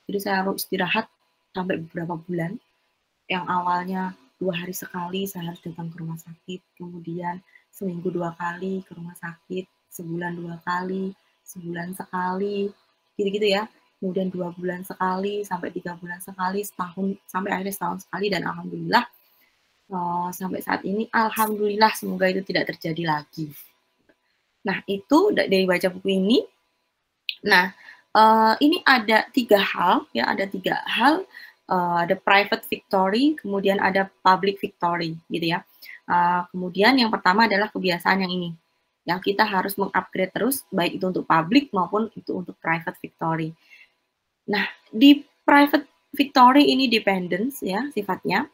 Jadi saya harus istirahat sampai beberapa bulan. Yang awalnya 2 hari sekali saya harus datang ke rumah sakit, kemudian seminggu 2 kali ke rumah sakit, sebulan 2 kali, sebulan sekali, gitu-gitu ya. Kemudian 2 bulan sekali, sampai 3 bulan sekali, setahun, sampai akhirnya setahun sekali, dan alhamdulillah sampai saat ini alhamdulillah semoga itu tidak terjadi lagi. Nah, itu dari baca buku ini. Nah, ini ada 3 hal ya, ada 3 hal, ada private victory, kemudian ada public victory gitu ya. Kemudian yang pertama adalah kebiasaan yang ini, yang kita harus mengupgrade terus, baik itu untuk public maupun itu untuk private victory. Nah, di private victory ini dependence ya sifatnya,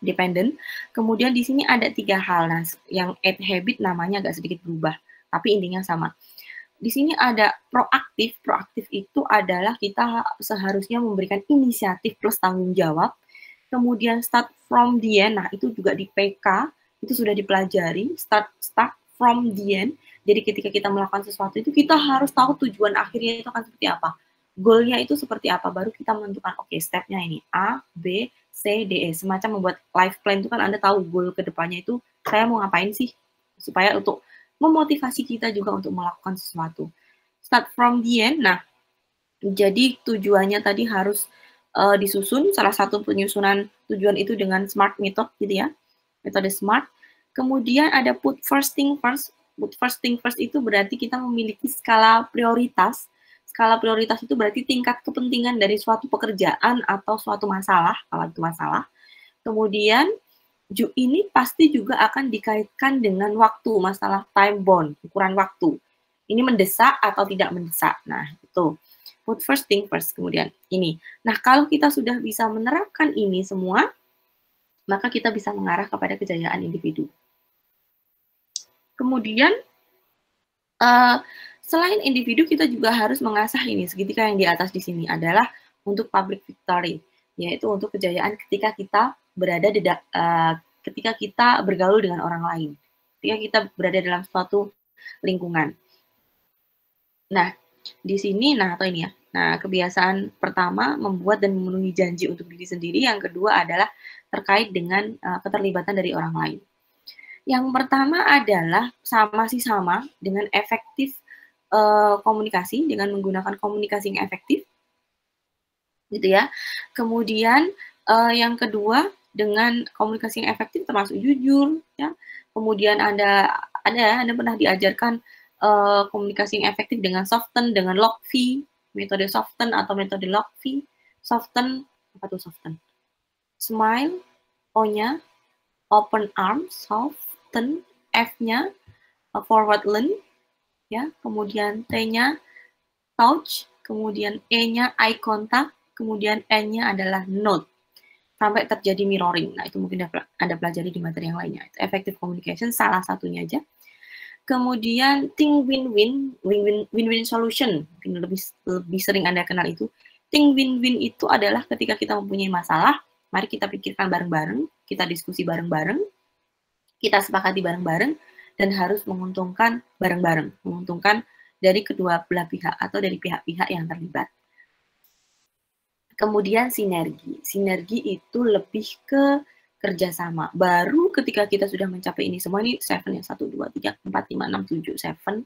dependent. Kemudian di sini ada 3 hal. Nah, yang 8 habit namanya agak sedikit berubah, tapi intinya sama. Di sini ada proaktif. Proaktif itu adalah kita seharusnya memberikan inisiatif plus tanggung jawab. Kemudian start from the end. Nah, itu juga di PK itu sudah dipelajari. Start from the end. Jadi ketika kita melakukan sesuatu itu kita harus tahu tujuan akhirnya itu akan seperti apa. Goalnya itu seperti apa. Baru kita menentukan oke, stepnya ini A, B, C, D, E. Semacam membuat life plan itu kan Anda tahu goal ke depannya itu saya mau ngapain sih, supaya untuk memotivasi kita juga untuk melakukan sesuatu. Start from the end. Nah, jadi tujuannya tadi harus disusun. Salah satu penyusunan tujuan itu dengan SMART method gitu ya, metode SMART. Kemudian ada put first thing first. Put first thing first itu berarti kita memiliki skala prioritas. Skala prioritas itu berarti tingkat kepentingan dari suatu pekerjaan atau suatu masalah, kalau itu masalah. Kemudian ini pasti juga akan dikaitkan dengan waktu, masalah time bound, ukuran waktu. Ini mendesak atau tidak mendesak. Nah, itu. Put first thing first, kemudian ini. Nah, kalau kita sudah bisa menerapkan ini semua, maka kita bisa mengarah kepada kejayaan individu. Kemudian, selain individu, kita juga harus mengasah ini, segitiga yang di atas di sini adalah untuk public victory, yaitu untuk kejayaan ketika kita berada di ketika kita bergaul dengan orang lain, ketika kita berada dalam suatu lingkungan. Nah, di sini, atau ini ya. Nah, kebiasaan pertama membuat dan memenuhi janji untuk diri sendiri. Yang kedua adalah terkait dengan keterlibatan dari orang lain. Yang pertama adalah sama dengan efektif komunikasi, dengan menggunakan komunikasi yang efektif, gitu ya. Kemudian yang kedua dengan komunikasi yang efektif termasuk jujur, ya. Kemudian Anda pernah diajarkan komunikasi yang efektif dengan soften, dengan Lockvie, metode soften atau metode Lockvie. Soften, apa tuh soften? Smile, O-nya, open arms, soften, F-nya, forward lean, ya, kemudian T-nya touch, kemudian E-nya eye contact, kemudian N-nya adalah note, sampai terjadi mirroring. Nah, itu mungkin Anda pelajari di materi yang lainnya. Itu effective communication, salah satunya aja. Kemudian think win-win solution, mungkin lebih sering Anda kenal itu. Think win-win itu adalah ketika kita mempunyai masalah, mari kita pikirkan bareng-bareng, kita diskusi bareng-bareng, kita sepakati bareng-bareng, dan harus menguntungkan bareng-bareng, menguntungkan dari kedua belah pihak atau dari pihak-pihak yang terlibat. Kemudian sinergi. Sinergi itu lebih ke kerjasama. Baru ketika kita sudah mencapai ini semua, ini 7 ya, 1, 2, 3, 4, 5, 6, 7, 7.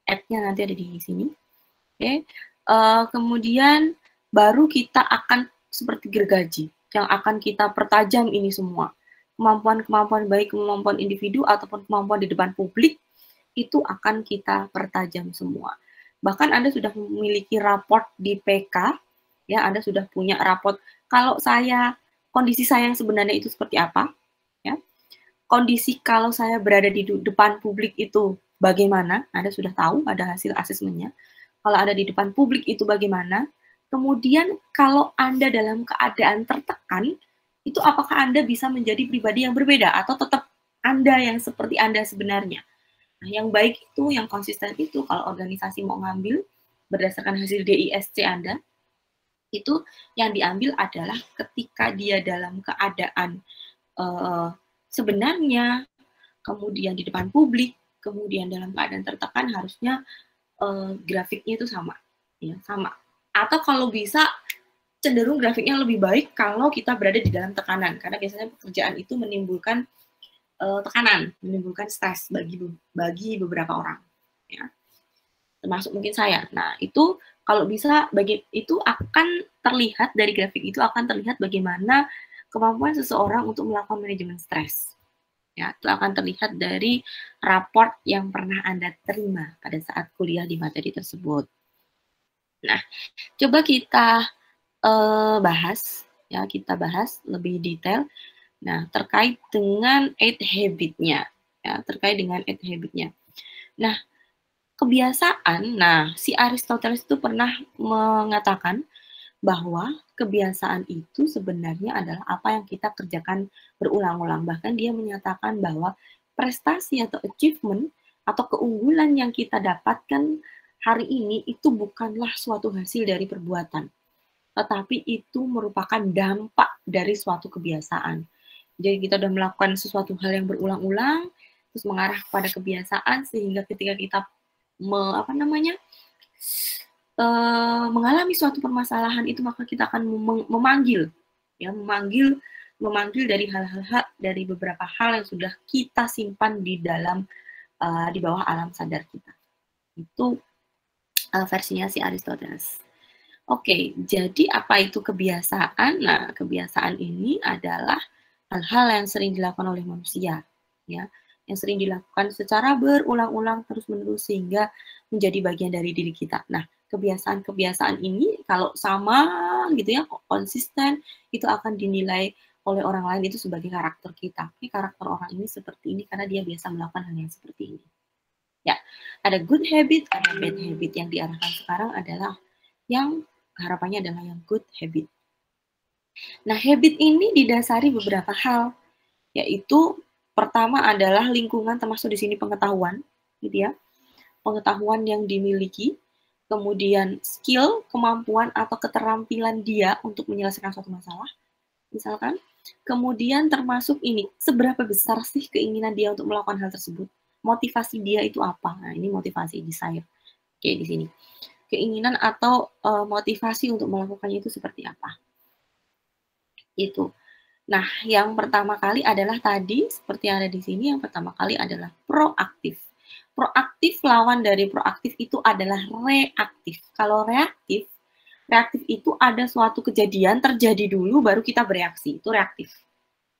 Add-nya nanti ada di sini. Oke. Kemudian baru kita akan seperti gergaji, yang akan kita pertajam ini semua. Kemampuan-kemampuan baik kemampuan individu ataupun kemampuan di depan publik, itu akan kita pertajam semua. Bahkan Anda sudah memiliki raport di PK, ya, Anda sudah punya raport, kalau kondisi saya yang sebenarnya itu seperti apa, ya. Kondisi kalau saya berada di depan publik itu bagaimana, Anda sudah tahu, ada hasil asesmennya. Kalau ada di depan publik itu bagaimana, kemudian kalau Anda dalam keadaan tertekan, itu apakah Anda bisa menjadi pribadi yang berbeda, atau tetap Anda yang seperti Anda sebenarnya. Nah, yang baik itu, yang konsisten itu, kalau organisasi mau ngambil berdasarkan hasil DISC Anda, itu yang diambil adalah ketika dia dalam keadaan sebenarnya, kemudian di depan publik, kemudian dalam keadaan tertekan, harusnya grafiknya itu sama, ya, sama. Atau kalau bisa cenderung grafiknya lebih baik kalau kita berada di dalam tekanan, karena biasanya pekerjaan itu menimbulkan tekanan, menimbulkan stres bagi beberapa orang, ya, termasuk mungkin saya. Nah, itu kalau bisa itu akan terlihat dari grafik itu, akan terlihat bagaimana kemampuan seseorang untuk melakukan manajemen stres. Ya, itu akan terlihat dari raport yang pernah Anda terima pada saat kuliah di materi tersebut. Nah, coba kita bahas, ya, kita bahas lebih detail. Nah, terkait dengan 8 habit-nya, ya, terkait dengan 8 habit-nya. Nah, kebiasaan, si Aristoteles itu pernah mengatakan bahwa kebiasaan itu sebenarnya adalah apa yang kita kerjakan berulang-ulang. Bahkan dia menyatakan bahwa prestasi atau achievement atau keunggulan yang kita dapatkan hari ini itu bukanlah suatu hasil dari perbuatan, tetapi itu merupakan dampak dari suatu kebiasaan. Jadi kita sudah melakukan sesuatu hal yang berulang-ulang, terus mengarah kepada kebiasaan, sehingga ketika kita mengalami suatu permasalahan itu, maka kita akan memanggil dari hal-hal, dari beberapa hal yang sudah kita simpan di dalam di bawah alam sadar kita. Itu versinya si Aristoteles. Oke, jadi apa itu kebiasaan? Nah, kebiasaan ini adalah hal-hal yang sering dilakukan oleh manusia, ya, yang sering dilakukan secara berulang-ulang terus-menerus sehingga menjadi bagian dari diri kita. Nah, kebiasaan-kebiasaan ini kalau sama gitu ya, konsisten, itu akan dinilai oleh orang lain itu sebagai karakter kita. Ini karakter orang ini seperti ini karena dia biasa melakukan hal yang seperti ini. Ya, ada good habit, ada bad habit. Yang diarahkan sekarang adalah yang harapannya adalah yang good habit. Nah, habit ini didasari beberapa hal, yaitu pertama adalah lingkungan, termasuk di sini pengetahuan, gitu ya. Pengetahuan yang dimiliki, kemudian skill, kemampuan atau keterampilan dia untuk menyelesaikan suatu masalah, misalkan. Kemudian termasuk ini, seberapa besar sih keinginan dia untuk melakukan hal tersebut? Motivasi dia itu apa? Nah, ini motivasi, desire. Oke, di sini. Keinginan atau motivasi untuk melakukannya itu seperti apa? Itu. Nah, yang pertama kali adalah tadi, seperti yang ada di sini, yang pertama kali adalah proaktif. Proaktif, lawan dari proaktif itu adalah reaktif. Kalau reaktif itu ada suatu kejadian terjadi dulu baru kita bereaksi, itu reaktif.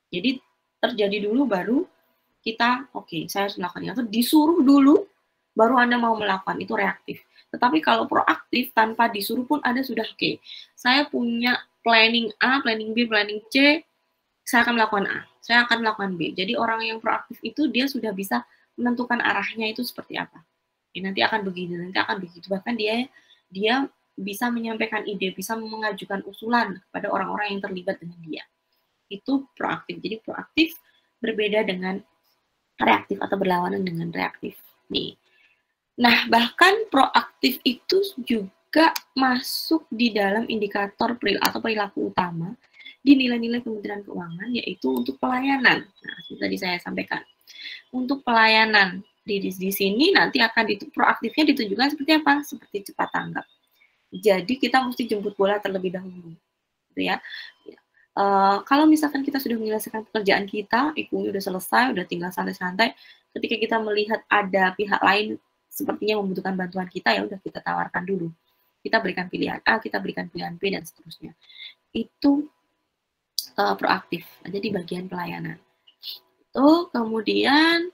Jadi terjadi dulu baru kita, oke, saya harus melakukan itu, disuruh dulu baru Anda mau melakukan, itu reaktif. Tetapi kalau proaktif tanpa disuruh pun Anda sudah oke, saya punya planning A, planning B, planning C, saya akan melakukan A, saya akan melakukan B. Jadi orang yang proaktif itu dia sudah bisa menentukan arahnya itu seperti apa. Ya, nanti akan begini, nanti akan begitu. Bahkan dia bisa menyampaikan ide, bisa mengajukan usulan kepada orang-orang yang terlibat dengan dia. Itu proaktif. Jadi proaktif berbeda dengan reaktif atau berlawanan dengan reaktif. Nih. Nah, bahkan proaktif itu juga masuk di dalam indikator atau perilaku utama di nilai-nilai Kementerian Keuangan, yaitu untuk pelayanan. Nah, tadi saya sampaikan. Untuk pelayanan di sini nanti akan proaktifnya ditunjukkan seperti apa? Seperti cepat tanggap. Jadi kita mesti jemput bola terlebih dahulu, gitu ya. Kalau misalkan kita sudah menyelesaikan pekerjaan kita, IKU udah selesai, udah tinggal santai-santai. Ketika kita melihat ada pihak lain sepertinya membutuhkan bantuan kita, ya udah kita tawarkan dulu. Kita berikan pilihan A, kita berikan pilihan B dan seterusnya. Itu proaktif, aja di bagian pelayanan. Kemudian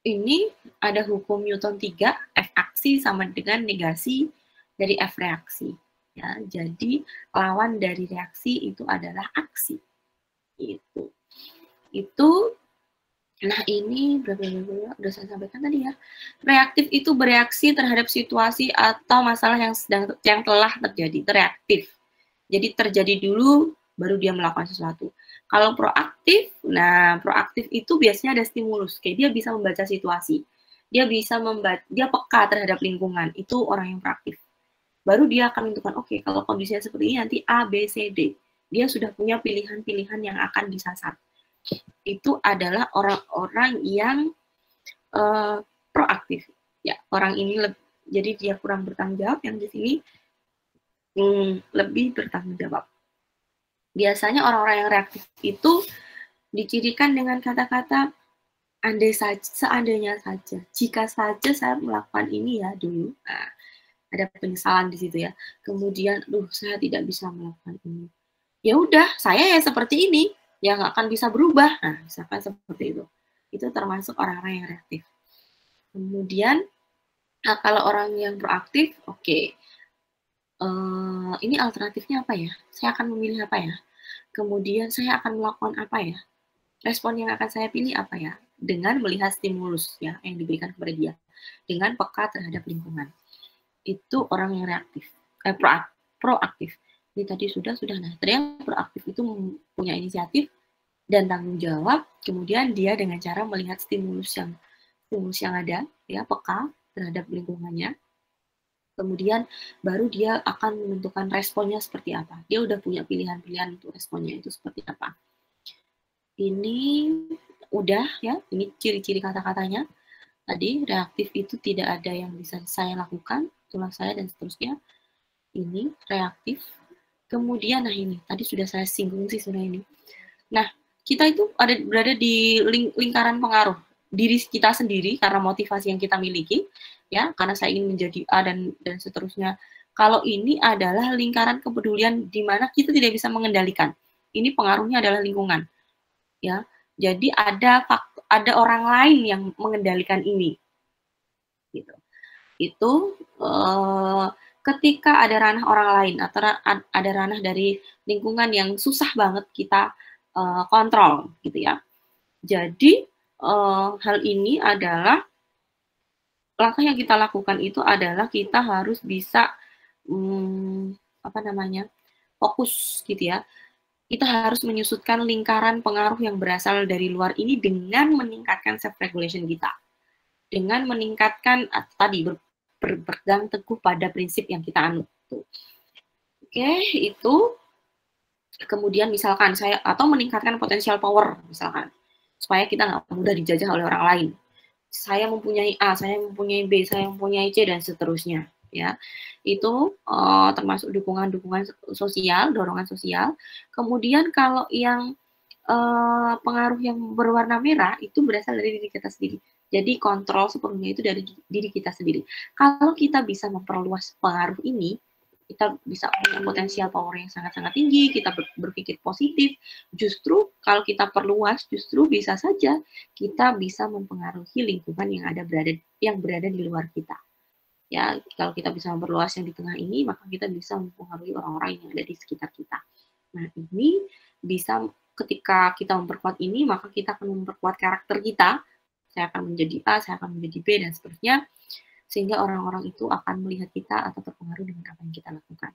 ini ada hukum Newton 3, F aksi sama dengan negasi dari F reaksi. Ya, jadi lawan dari reaksi itu adalah aksi. Itu. Nah, ini udah saya sampaikan tadi ya. Reaktif itu bereaksi terhadap situasi atau masalah yang telah terjadi, itu reaktif. Jadi terjadi dulu baru dia melakukan sesuatu. Kalau proaktif, nah proaktif itu biasanya ada stimulus, kayak dia bisa membaca situasi. Dia bisa dia peka terhadap lingkungan, itu orang yang proaktif. Baru dia akan menentukan, oke, kalau kondisinya seperti ini nanti A, B, C, D. Dia sudah punya pilihan-pilihan yang akan disasar. Itu adalah orang-orang yang proaktif. Ya, orang ini jadi dia kurang bertanggung jawab, yang di sini lebih bertanggung jawab. Biasanya orang-orang yang reaktif itu dicirikan dengan kata-kata andai saja, seandainya saja, jika saja saya melakukan ini ya dulu. Nah, ada penyesalan di situ ya. Kemudian, saya tidak bisa melakukan ini. ya udah saya ya seperti ini, ya nggak akan bisa berubah. Nah, misalkan seperti itu termasuk orang-orang yang reaktif. Kemudian kalau orang yang proaktif, oke, ini alternatifnya apa ya? Saya akan memilih apa ya? Kemudian saya akan melakukan apa ya? Respon yang akan saya pilih apa ya? Dengan melihat stimulus ya yang diberikan kepada dia, dengan peka terhadap lingkungan. Itu orang yang reaktif, proaktif. Ini tadi sudah. Nah, tadi yang proaktif itu punya inisiatif dan tanggung jawab. Kemudian dia dengan cara melihat stimulus yang ada, ya peka terhadap lingkungannya. Kemudian baru dia akan menentukan responnya seperti apa. Dia udah punya pilihan-pilihan untuk responnya itu seperti apa. Ini udah ya, ini ciri-ciri kata-katanya. Tadi reaktif itu tidak ada yang bisa saya lakukan, itulah saya dan seterusnya. Ini reaktif. Kemudian nah ini tadi sudah saya singgung sih sebenarnya ini. Nah, kita itu berada di lingkaran pengaruh diri kita sendiri karena motivasi yang kita miliki, ya, karena saya ingin menjadi A dan seterusnya. Kalau ini adalah lingkaran kepedulian di mana kita tidak bisa mengendalikan. Ini pengaruhnya adalah lingkungan, ya. Jadi ada orang lain yang mengendalikan ini, gitu. Itu ketika ada ranah orang lain atau ada ranah dari lingkungan yang susah banget kita kontrol, gitu ya. Jadi hal ini adalah langkah yang kita lakukan itu adalah kita harus bisa fokus, gitu ya. Kita harus menyusutkan lingkaran pengaruh yang berasal dari luar ini dengan meningkatkan self-regulation kita. Dengan meningkatkan tadi berpegang teguh pada prinsip yang kita anut. Oke, itu. Kemudian misalkan atau meningkatkan potensial power, misalkan. Supaya kita nggak mudah dijajah oleh orang lain. Saya mempunyai A, saya mempunyai B, saya mempunyai C, dan seterusnya. Ya, itu termasuk dukungan sosial, dorongan sosial. Kemudian kalau yang pengaruh yang berwarna merah itu berasal dari diri kita sendiri. Jadi kontrol sepenuhnya itu dari diri kita sendiri. Kalau kita bisa memperluas pengaruh ini, kita bisa punya potensial power yang sangat-sangat tinggi, kita berpikir positif. Justru kalau kita perluas, justru bisa saja kita bisa mempengaruhi lingkungan yang berada di luar kita. Ya, kalau kita bisa memperluas yang di tengah ini, maka kita bisa mempengaruhi orang-orang yang ada di sekitar kita. Nah, ini bisa ketika kita memperkuat ini, maka kita akan memperkuat karakter kita. Saya akan menjadi A, saya akan menjadi B, dan seterusnya. Sehingga orang-orang itu akan melihat kita atau terpengaruh dengan apa yang kita lakukan.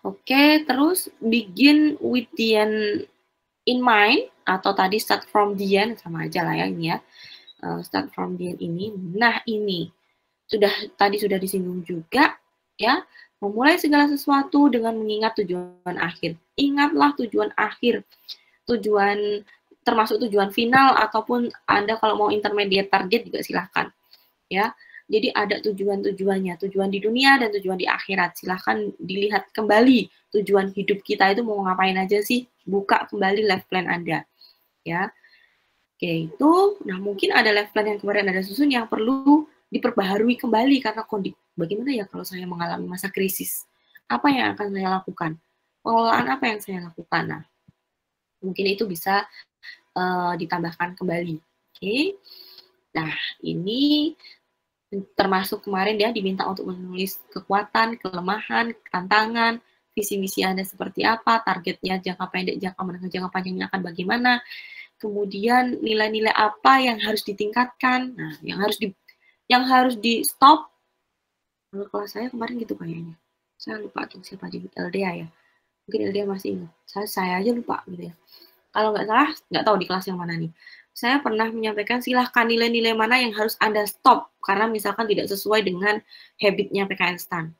Oke, terus begin with the end in mind, atau tadi start from the end, sama aja lah ya ini ya. Start from the end ini. Nah, ini tadi sudah disinggung juga, ya. Memulai segala sesuatu dengan mengingat tujuan akhir. Ingatlah tujuan akhir. Termasuk tujuan final, ataupun Anda kalau mau intermediate target juga silahkan. Ya, jadi ada tujuan-tujuannya, tujuan di dunia dan tujuan di akhirat. Silahkan dilihat kembali tujuan hidup kita itu mau ngapain aja sih. Buka kembali life plan Anda. Ya, oke itu. Nah mungkin ada life plan yang kemarin ada susun yang perlu diperbaharui kembali karena bagaimana ya kalau saya mengalami masa krisis? Apa yang akan saya lakukan? Pengelolaan apa yang saya lakukan? Nah, mungkin itu bisa ditambahkan kembali. Oke. Nah, ini termasuk kemarin dia diminta untuk menulis kekuatan, kelemahan, tantangan, visi misi Anda seperti apa, targetnya jangka pendek, jangka menengah, jangka panjangnya akan bagaimana. Kemudian nilai-nilai apa yang harus ditingkatkan, nah yang harus di stop. Kalau kelas saya kemarin gitu kayaknya. Saya lupa tuh siapa di LDA ya. Mungkin LDA masih ingat. Saya aja lupa gitu ya. Kalau nggak salah, nggak tahu di kelas yang mana nih. Saya pernah menyampaikan silahkan nilai-nilai mana yang harus Anda stop karena misalkan tidak sesuai dengan habitnya PKN STAN,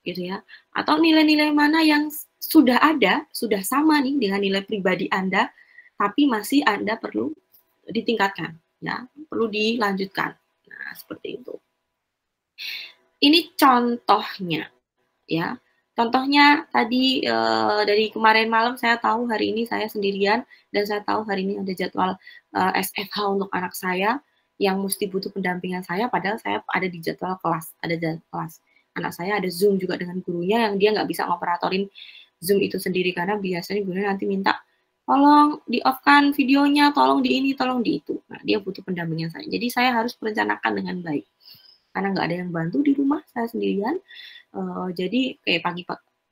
gitu ya. Atau nilai-nilai mana yang sudah ada, sudah sama nih dengan nilai pribadi Anda, tapi masih Anda perlu ditingkatkan, ya, perlu dilanjutkan. Nah, seperti itu. Ini contohnya, ya. Contohnya tadi dari kemarin malam saya tahu hari ini saya sendirian dan saya tahu hari ini ada jadwal SFH untuk anak saya yang mesti butuh pendampingan saya padahal saya ada di jadwal kelas, ada jadwal kelas. Anak saya ada Zoom juga dengan gurunya yang dia nggak bisa ngoperatorin Zoom itu sendiri, karena biasanya gurunya nanti minta tolong di-off-kan videonya, tolong di ini, tolong di itu. Nah, dia butuh pendampingan saya. Jadi saya harus merencanakan dengan baik. Karena nggak ada yang bantu di rumah, saya sendirian. Jadi kayak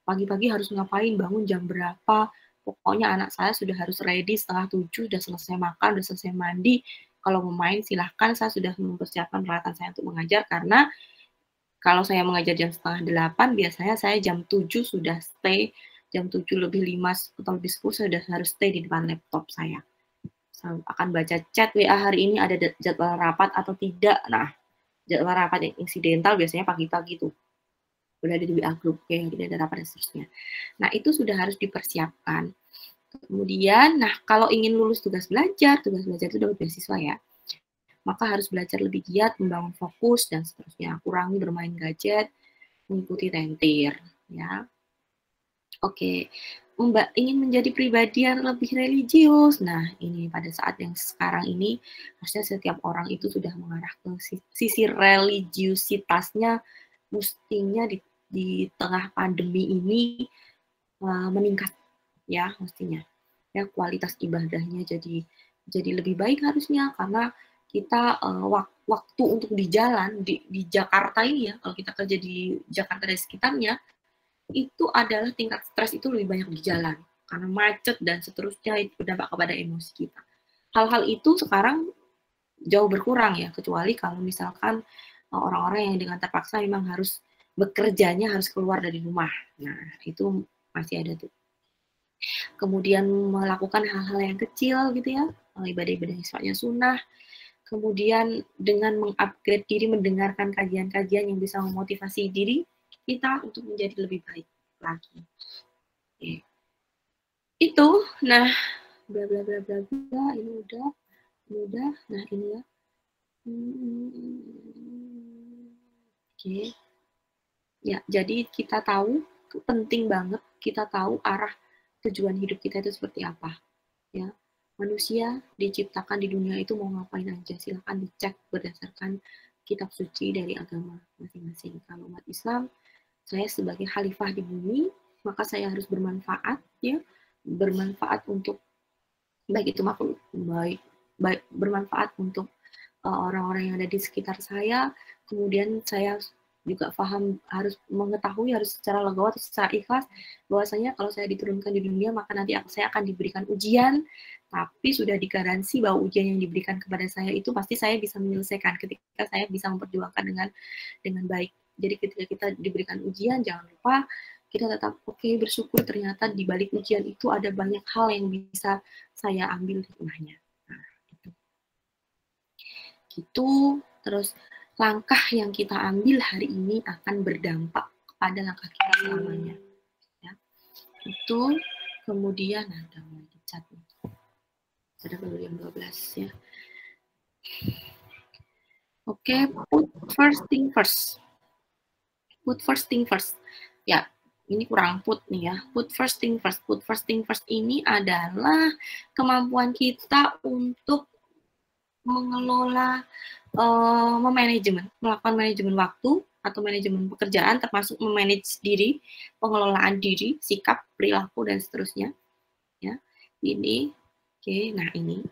pagi-pagi harus ngapain, bangun jam berapa. Pokoknya anak saya sudah harus ready setengah 7, sudah selesai makan, sudah selesai mandi. Kalau mau main silahkan, saya sudah mempersiapkan peralatan saya untuk mengajar, karena kalau saya mengajar jam setengah 8, biasanya saya jam 7 sudah stay, jam 7 lebih 5 atau lebih 10 saya sudah harus stay di depan laptop saya. Saya akan baca chat WA hari ini ada jadwal rapat atau tidak. Nah, jadwal rapat yang insidental biasanya pagi-pagi tuh. Udah ada di WA group, kayak ini ada rapat dan seterusnya. Nah, itu sudah harus dipersiapkan. Kemudian, nah kalau ingin lulus tugas belajar itu dapat beasiswa ya, maka harus belajar lebih giat, membangun fokus, dan seterusnya. Kurangi bermain gadget, mengikuti tentir, ya. Oke, Mbak ingin menjadi pribadi yang lebih religius. Nah, ini pada saat yang sekarang ini, harusnya setiap orang itu sudah mengarah ke sisi religiusitasnya, mestinya di tengah pandemi ini meningkat, ya, mestinya. Ya, kualitas ibadahnya jadi lebih baik harusnya, karena kita waktu untuk di jalan di Jakarta ini ya, kalau kita kerja di Jakarta dan sekitarnya, itu adalah tingkat stres itu lebih banyak di jalan karena macet dan seterusnya, itu berdampak kepada emosi kita. Hal-hal itu sekarang jauh berkurang ya, kecuali kalau misalkan orang-orang yang dengan terpaksa memang harus bekerjanya harus keluar dari rumah. Nah, itu masih ada tuh. Kemudian melakukan hal-hal yang kecil gitu ya, ibadah-ibadah yang sifatnya sunnah. Kemudian dengan mengupgrade diri, mendengarkan kajian-kajian yang bisa memotivasi diri kita untuk menjadi lebih baik lagi. Oke. Itu, nah, bla bla bla bla bla, ini udah. Nah ini ya. Oke. Ya, jadi kita tahu, penting banget kita tahu arah tujuan hidup kita itu seperti apa. Ya, manusia diciptakan di dunia itu mau ngapain aja, silahkan dicek berdasarkan kitab suci dari agama masing-masing. Kalau umat Islam, saya sebagai khalifah di bumi, maka saya harus bermanfaat, ya, bermanfaat untuk baik itu makhluk, baik bermanfaat untuk orang-orang yang ada di sekitar saya. Kemudian saya juga paham, harus mengetahui, harus secara legowo atau secara ikhlas, bahwasanya kalau saya diturunkan di dunia, maka nanti saya akan diberikan ujian, tapi sudah digaransi bahwa ujian yang diberikan kepada saya itu pasti saya bisa menyelesaikan ketika saya bisa memperjuangkan dengan baik. Jadi ketika kita diberikan ujian, jangan lupa kita tetap bersyukur, ternyata di balik ujian itu ada banyak hal yang bisa saya ambil hikmahnya. Nah, gitu. Terus langkah yang kita ambil hari ini akan berdampak kepada langkah kita selamanya. Ya. Itu kemudian ada mulai dicat nih. Sudah baru jam 12 ya. Oke, put first thing first. Put first thing first. Ya, ini kurang put nih ya. Put first thing first. Put first thing first ini adalah kemampuan kita untuk mengelola, melakukan manajemen waktu atau manajemen pekerjaan, termasuk memanage diri, pengelolaan diri, sikap, perilaku, dan seterusnya. Ya, ini, oke, nah ini.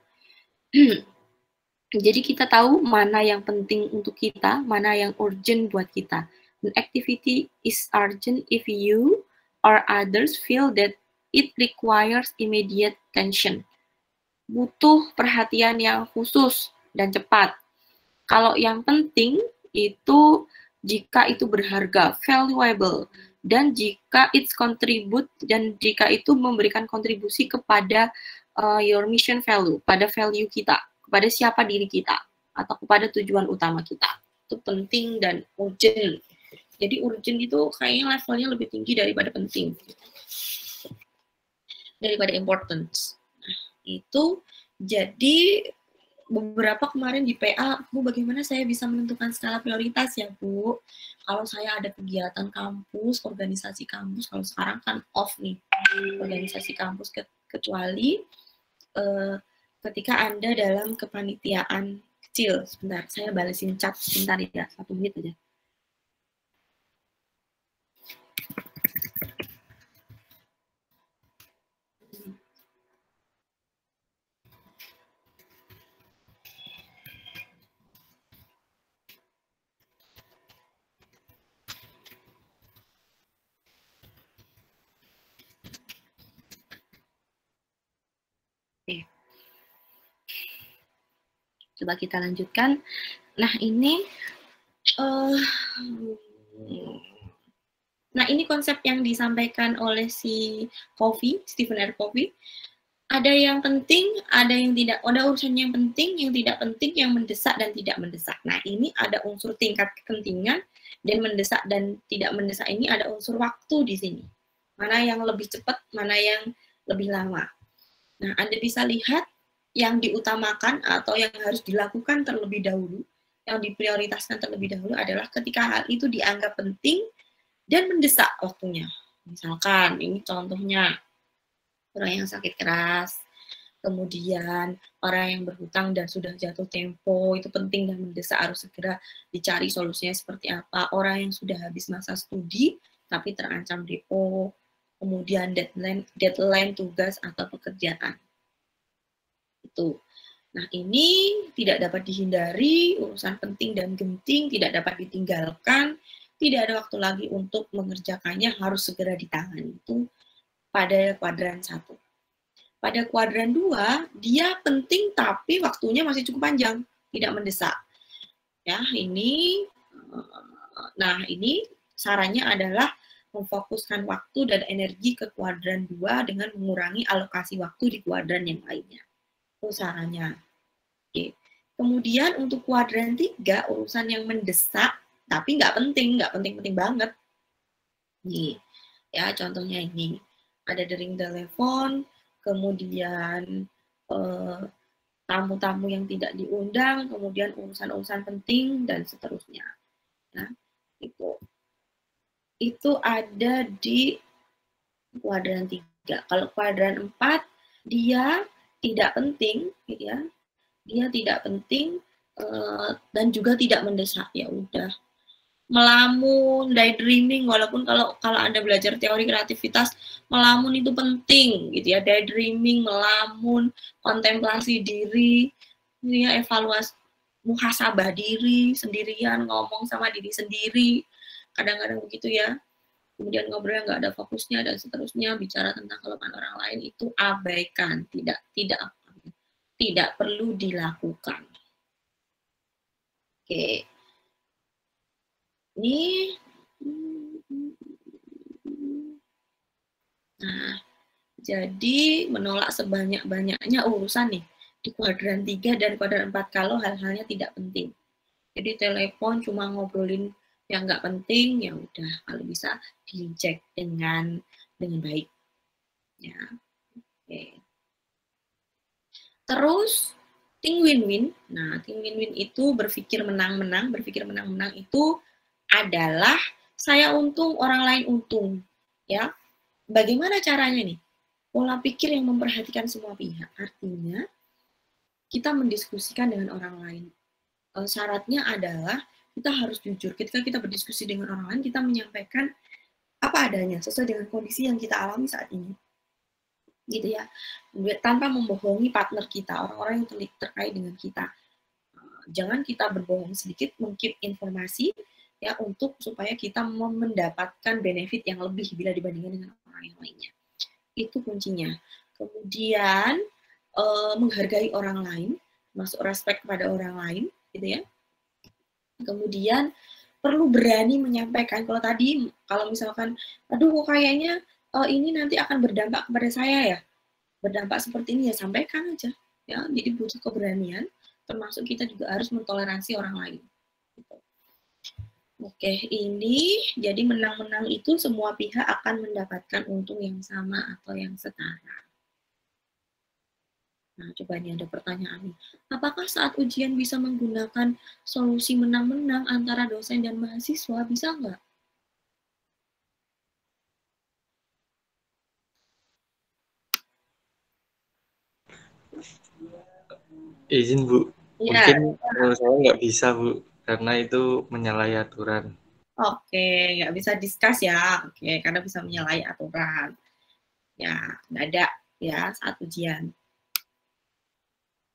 Jadi kita tahu mana yang penting untuk kita, mana yang urgent buat kita. An activity is urgent if you or others feel that it requires immediate attention. Butuh perhatian yang khusus dan cepat. Kalau yang penting itu jika itu berharga, valuable, dan jika it's contribute, dan jika itu memberikan kontribusi kepada your mission value, pada value kita, kepada siapa diri kita, atau kepada tujuan utama kita. Itu penting dan urgent. Jadi urgent itu kayaknya levelnya lebih tinggi daripada penting, daripada importance. Nah, itu jadi beberapa kemarin di PA, Bu, bagaimana saya bisa menentukan skala prioritas ya, Bu? Kalau saya ada kegiatan kampus, organisasi kampus, kalau sekarang kan off nih, organisasi kampus, kecuali ketika Anda dalam kepanitiaan kecil. Sebentar, saya balesin chat sebentar ya, 1 menit aja. Coba kita lanjutkan. Nah, ini konsep yang disampaikan oleh si Stephen R. Covey. Ada yang penting, ada yang tidak, ada urusan yang penting, yang tidak penting, yang mendesak dan tidak mendesak. Nah, ini ada unsur tingkat kepentingan, dan mendesak dan tidak mendesak ini ada unsur waktu di sini. Mana yang lebih cepat, mana yang lebih lama. Nah, Anda bisa lihat yang diutamakan atau yang harus dilakukan terlebih dahulu, yang diprioritaskan terlebih dahulu adalah ketika hal itu dianggap penting dan mendesak waktunya. Misalkan, ini contohnya, orang yang sakit keras, kemudian orang yang berhutang dan sudah jatuh tempo, itu penting dan mendesak, harus segera dicari solusinya seperti apa. Orang yang sudah habis masa studi, tapi terancam DO, kemudian deadline tugas atau pekerjaan. Itu. Nah, ini tidak dapat dihindari, urusan penting dan genting, tidak dapat ditinggalkan, tidak ada waktu lagi untuk mengerjakannya, harus segera ditangani. Itu pada kuadran 1. Pada kuadran 2, dia penting tapi waktunya masih cukup panjang, tidak mendesak. Ya, ini sarannya adalah memfokuskan waktu dan energi ke kuadran 2 dengan mengurangi alokasi waktu di kuadran yang lainnya. Itu sarannya. Oke. Kemudian untuk kuadran 3, urusan yang mendesak tapi nggak penting-penting banget. Nih, ya contohnya ini. Ada dering telepon, kemudian tamu-tamu yang tidak diundang, kemudian urusan-urusan penting, dan seterusnya. Nah, itu ada di kuadran 3. Kalau kuadran 4, dia tidak penting, gitu ya. Dia tidak penting dan juga tidak mendesak. Ya udah. Melamun, daydreaming, walaupun kalau Anda belajar teori kreativitas, melamun itu penting, gitu ya. Daydreaming, melamun, kontemplasi diri, ya, evaluasi, muhasabah diri, sendirian, ngomong sama diri sendiri, kadang-kadang begitu ya. Kemudian ngobrol nggak ada fokusnya, dan seterusnya, bicara tentang kelemahan orang lain, itu abaikan, tidak perlu dilakukan. Oke. Ini, nah, jadi menolak sebanyak-banyaknya urusan nih di kuadran 3 dan kuadran 4 kalau hal-halnya tidak penting. Jadi telepon cuma ngobrolin yang nggak penting, ya udah, kalau bisa di-reject dengan baik. Ya, oke. Terus think win-win. Nah, think win-win itu berpikir menang-menang. Berpikir menang-menang itu adalah saya untung, orang lain untung. Ya, bagaimana caranya nih? Pola pikir yang memperhatikan semua pihak. Artinya, kita mendiskusikan dengan orang lain. Syaratnya adalah kita harus jujur. Ketika kita berdiskusi dengan orang lain, kita menyampaikan apa adanya, sesuai dengan kondisi yang kita alami saat ini. Gitu ya. Tanpa membohongi partner kita, orang-orang yang terkait dengan kita. Jangan kita berbohong sedikit, mengkeep informasi, ya, untuk supaya kita mendapatkan benefit yang lebih bila dibandingkan dengan orang yang lainnya. Itu kuncinya. Kemudian menghargai orang lain, masuk respect kepada orang lain, gitu ya. Kemudian perlu berani menyampaikan. Kalau misalkan, aduh kok kayaknya ini nanti akan berdampak kepada saya ya, berdampak seperti ini, ya sampaikan aja. Ya, jadi butuh keberanian. Termasuk kita juga harus mentoleransi orang lain. Gitu. Oke, ini jadi menang-menang itu semua pihak akan mendapatkan untung yang sama atau yang setara. Nah, coba ini ada pertanyaan nih. Apakah saat ujian bisa menggunakan solusi menang-menang antara dosen dan mahasiswa? Bisa nggak? Izin Bu, Ya. mungkin menurut saya nggak bisa Bu, karena itu menyalahi aturan. Oke, nggak bisa discuss ya. Oke, karena bisa menyalahi aturan. Ya, nggak ada ya saat ujian.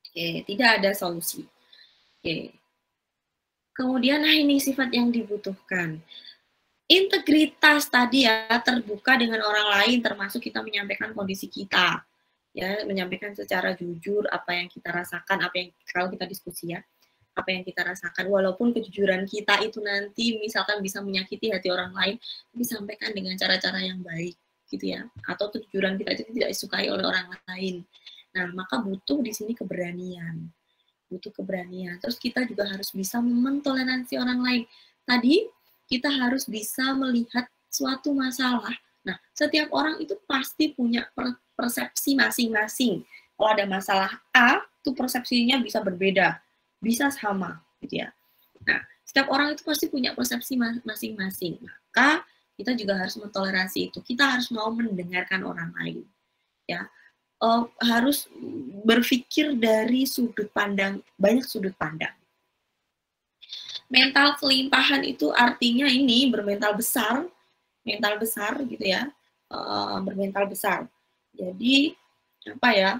Oke, tidak ada solusi. Oke. Kemudian, nah ini sifat yang dibutuhkan. Integritas tadi ya, terbuka dengan orang lain, termasuk kita menyampaikan kondisi kita. ya, menyampaikan secara jujur apa yang kita rasakan, apa yang kalau kita diskusi ya, apa yang kita rasakan, walaupun kejujuran kita itu nanti misalkan bisa menyakiti hati orang lain, tapi sampaikan dengan cara-cara yang baik, gitu ya, atau kejujuran kita itu tidak disukai oleh orang lain. Nah, maka butuh di sini keberanian, terus kita juga harus bisa mentoleransi orang lain. Tadi kita harus bisa melihat suatu masalah. Nah, setiap orang itu pasti punya persepsi masing-masing. Kalau ada masalah A, itu persepsinya bisa berbeda, bisa sama, gitu ya. Nah, setiap orang itu pasti punya persepsi masing-masing. Maka kita juga harus mentoleransi itu. Kita harus mau mendengarkan orang lain, ya. Harus berpikir dari sudut pandang, banyak sudut pandang. Mental kelimpahan itu artinya ini bermental besar gitu ya, bermental besar. Jadi apa ya?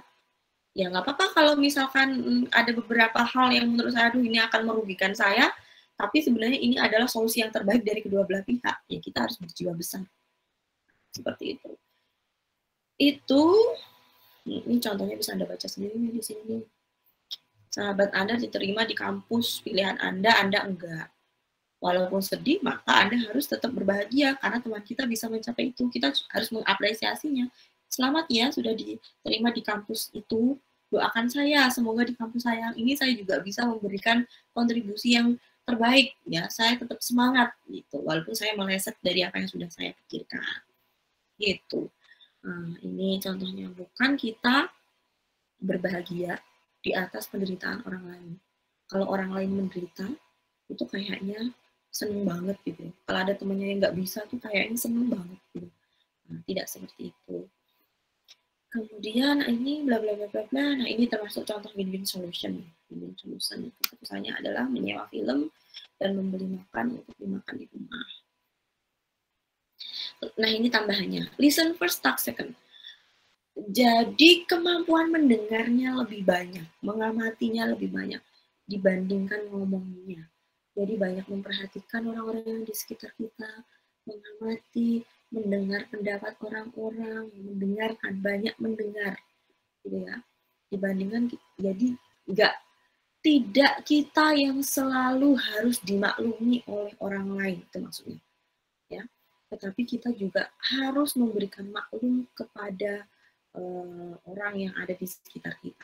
Ya nggak apa-apa kalau misalkan ada beberapa hal yang menurut saya, aduh ini akan merugikan saya, tapi sebenarnya ini adalah solusi yang terbaik dari kedua belah pihak. Ya kita harus berjiwa besar. Seperti itu. Ini contohnya bisa Anda baca sendiri nih di sini. Sahabat Anda diterima di kampus pilihan Anda enggak. Walaupun sedih, maka Anda harus tetap berbahagia karena teman kita bisa mencapai itu. Kita harus mengapresiasinya. Selamat ya, sudah diterima di kampus itu. Doakan saya, semoga di kampus saya ini saya juga bisa memberikan kontribusi yang terbaik. Ya, saya tetap semangat gitu. Walaupun saya meleset dari apa yang sudah saya pikirkan. Gitu. Nah, ini contohnya, bukan kita berbahagia di atas penderitaan orang lain. Kalau orang lain menderita, itu kayaknya seneng banget gitu. Kalau ada temennya yang nggak bisa, tuh kayaknya seneng banget gitu. Nah, tidak seperti itu. Kemudian ini bla bla bla bla bla. Nah, ini termasuk contoh win-win solution. Win-win solution itu misalnya adalah menyewa film dan membeli makan untuk dimakan di rumah. Nah, ini tambahannya. Listen first, talk second. Jadi kemampuan mendengarnya lebih banyak, mengamatinya lebih banyak dibandingkan ngomongnya. Jadi banyak memperhatikan orang-orang yang di sekitar kita, mengamati, mendengar pendapat orang-orang, mendengarkan, banyak mendengar, gitu ya. Dibandingkan, jadi tidak kita yang selalu harus dimaklumi oleh orang lain, itu maksudnya. Ya. Tetapi kita juga harus memberikan maklum kepada orang yang ada di sekitar kita.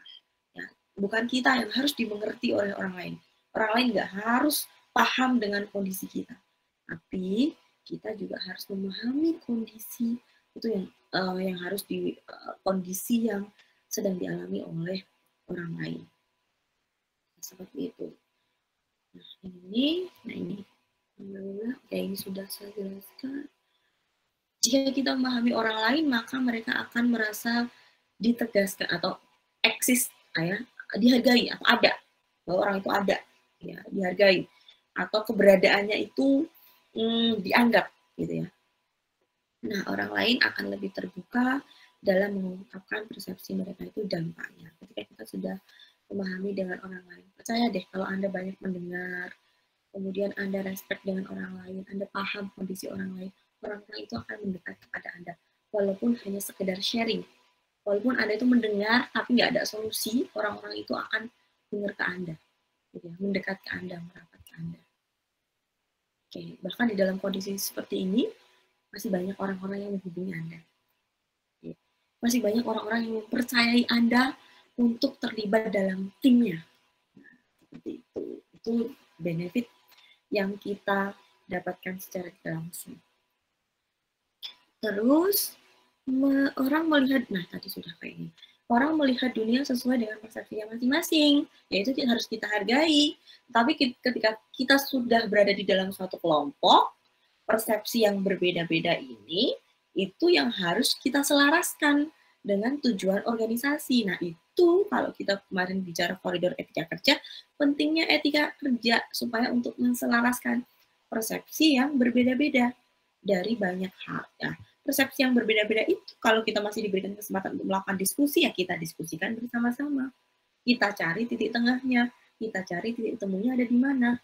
Ya, bukan kita yang harus dimengerti oleh orang lain. Orang lain nggak harus paham dengan kondisi kita. Tapi kita juga harus memahami kondisi itu yang harus kondisi yang sedang dialami oleh orang lain. Seperti itu. Nah ini, oke, ini sudah saya jelaskan. Jika kita memahami orang lain, maka mereka akan merasa ditegaskan atau eksis, ya, dihargai atau ada, bahwa orang itu ada, ya, dihargai, atau keberadaannya itu dianggap, gitu ya. Nah, orang lain akan lebih terbuka dalam mengungkapkan persepsi mereka itu dampaknya. Ketika kita sudah memahami dengan orang lain, percaya deh kalau Anda banyak mendengar, kemudian Anda respect dengan orang lain, Anda paham kondisi orang lain, orang-orang itu akan mendekat kepada Anda, walaupun hanya sekedar sharing. Walaupun Anda itu mendengar, tapi nggak ada solusi, orang-orang itu akan dengar ke Anda, gitu ya, mendekat ke Anda, merapat ke Anda. Oke, bahkan di dalam kondisi seperti ini, masih banyak orang-orang yang menghubungi Anda. Oke. Masih banyak orang-orang yang mempercayai Anda untuk terlibat dalam timnya. Nah, seperti itu. Itu benefit yang kita dapatkan secara langsung. Terus orang melihat, nah tadi sudah kayak ini, orang melihat dunia sesuai dengan persepsinya masing-masing, yaitu harus kita hargai. Tapi ketika kita sudah berada di dalam suatu kelompok, persepsi yang berbeda-beda ini, itu yang harus kita selaraskan dengan tujuan organisasi. Nah itu kalau kita kemarin bicara koridor etika kerja, pentingnya etika kerja supaya untuk menselaraskan persepsi yang berbeda-beda dari banyak hal. Ya. Persepsi yang berbeda-beda itu kalau kita masih diberikan kesempatan untuk melakukan diskusi, ya kita diskusikan bersama-sama. Kita cari titik tengahnya, kita cari titik temunya ada di mana.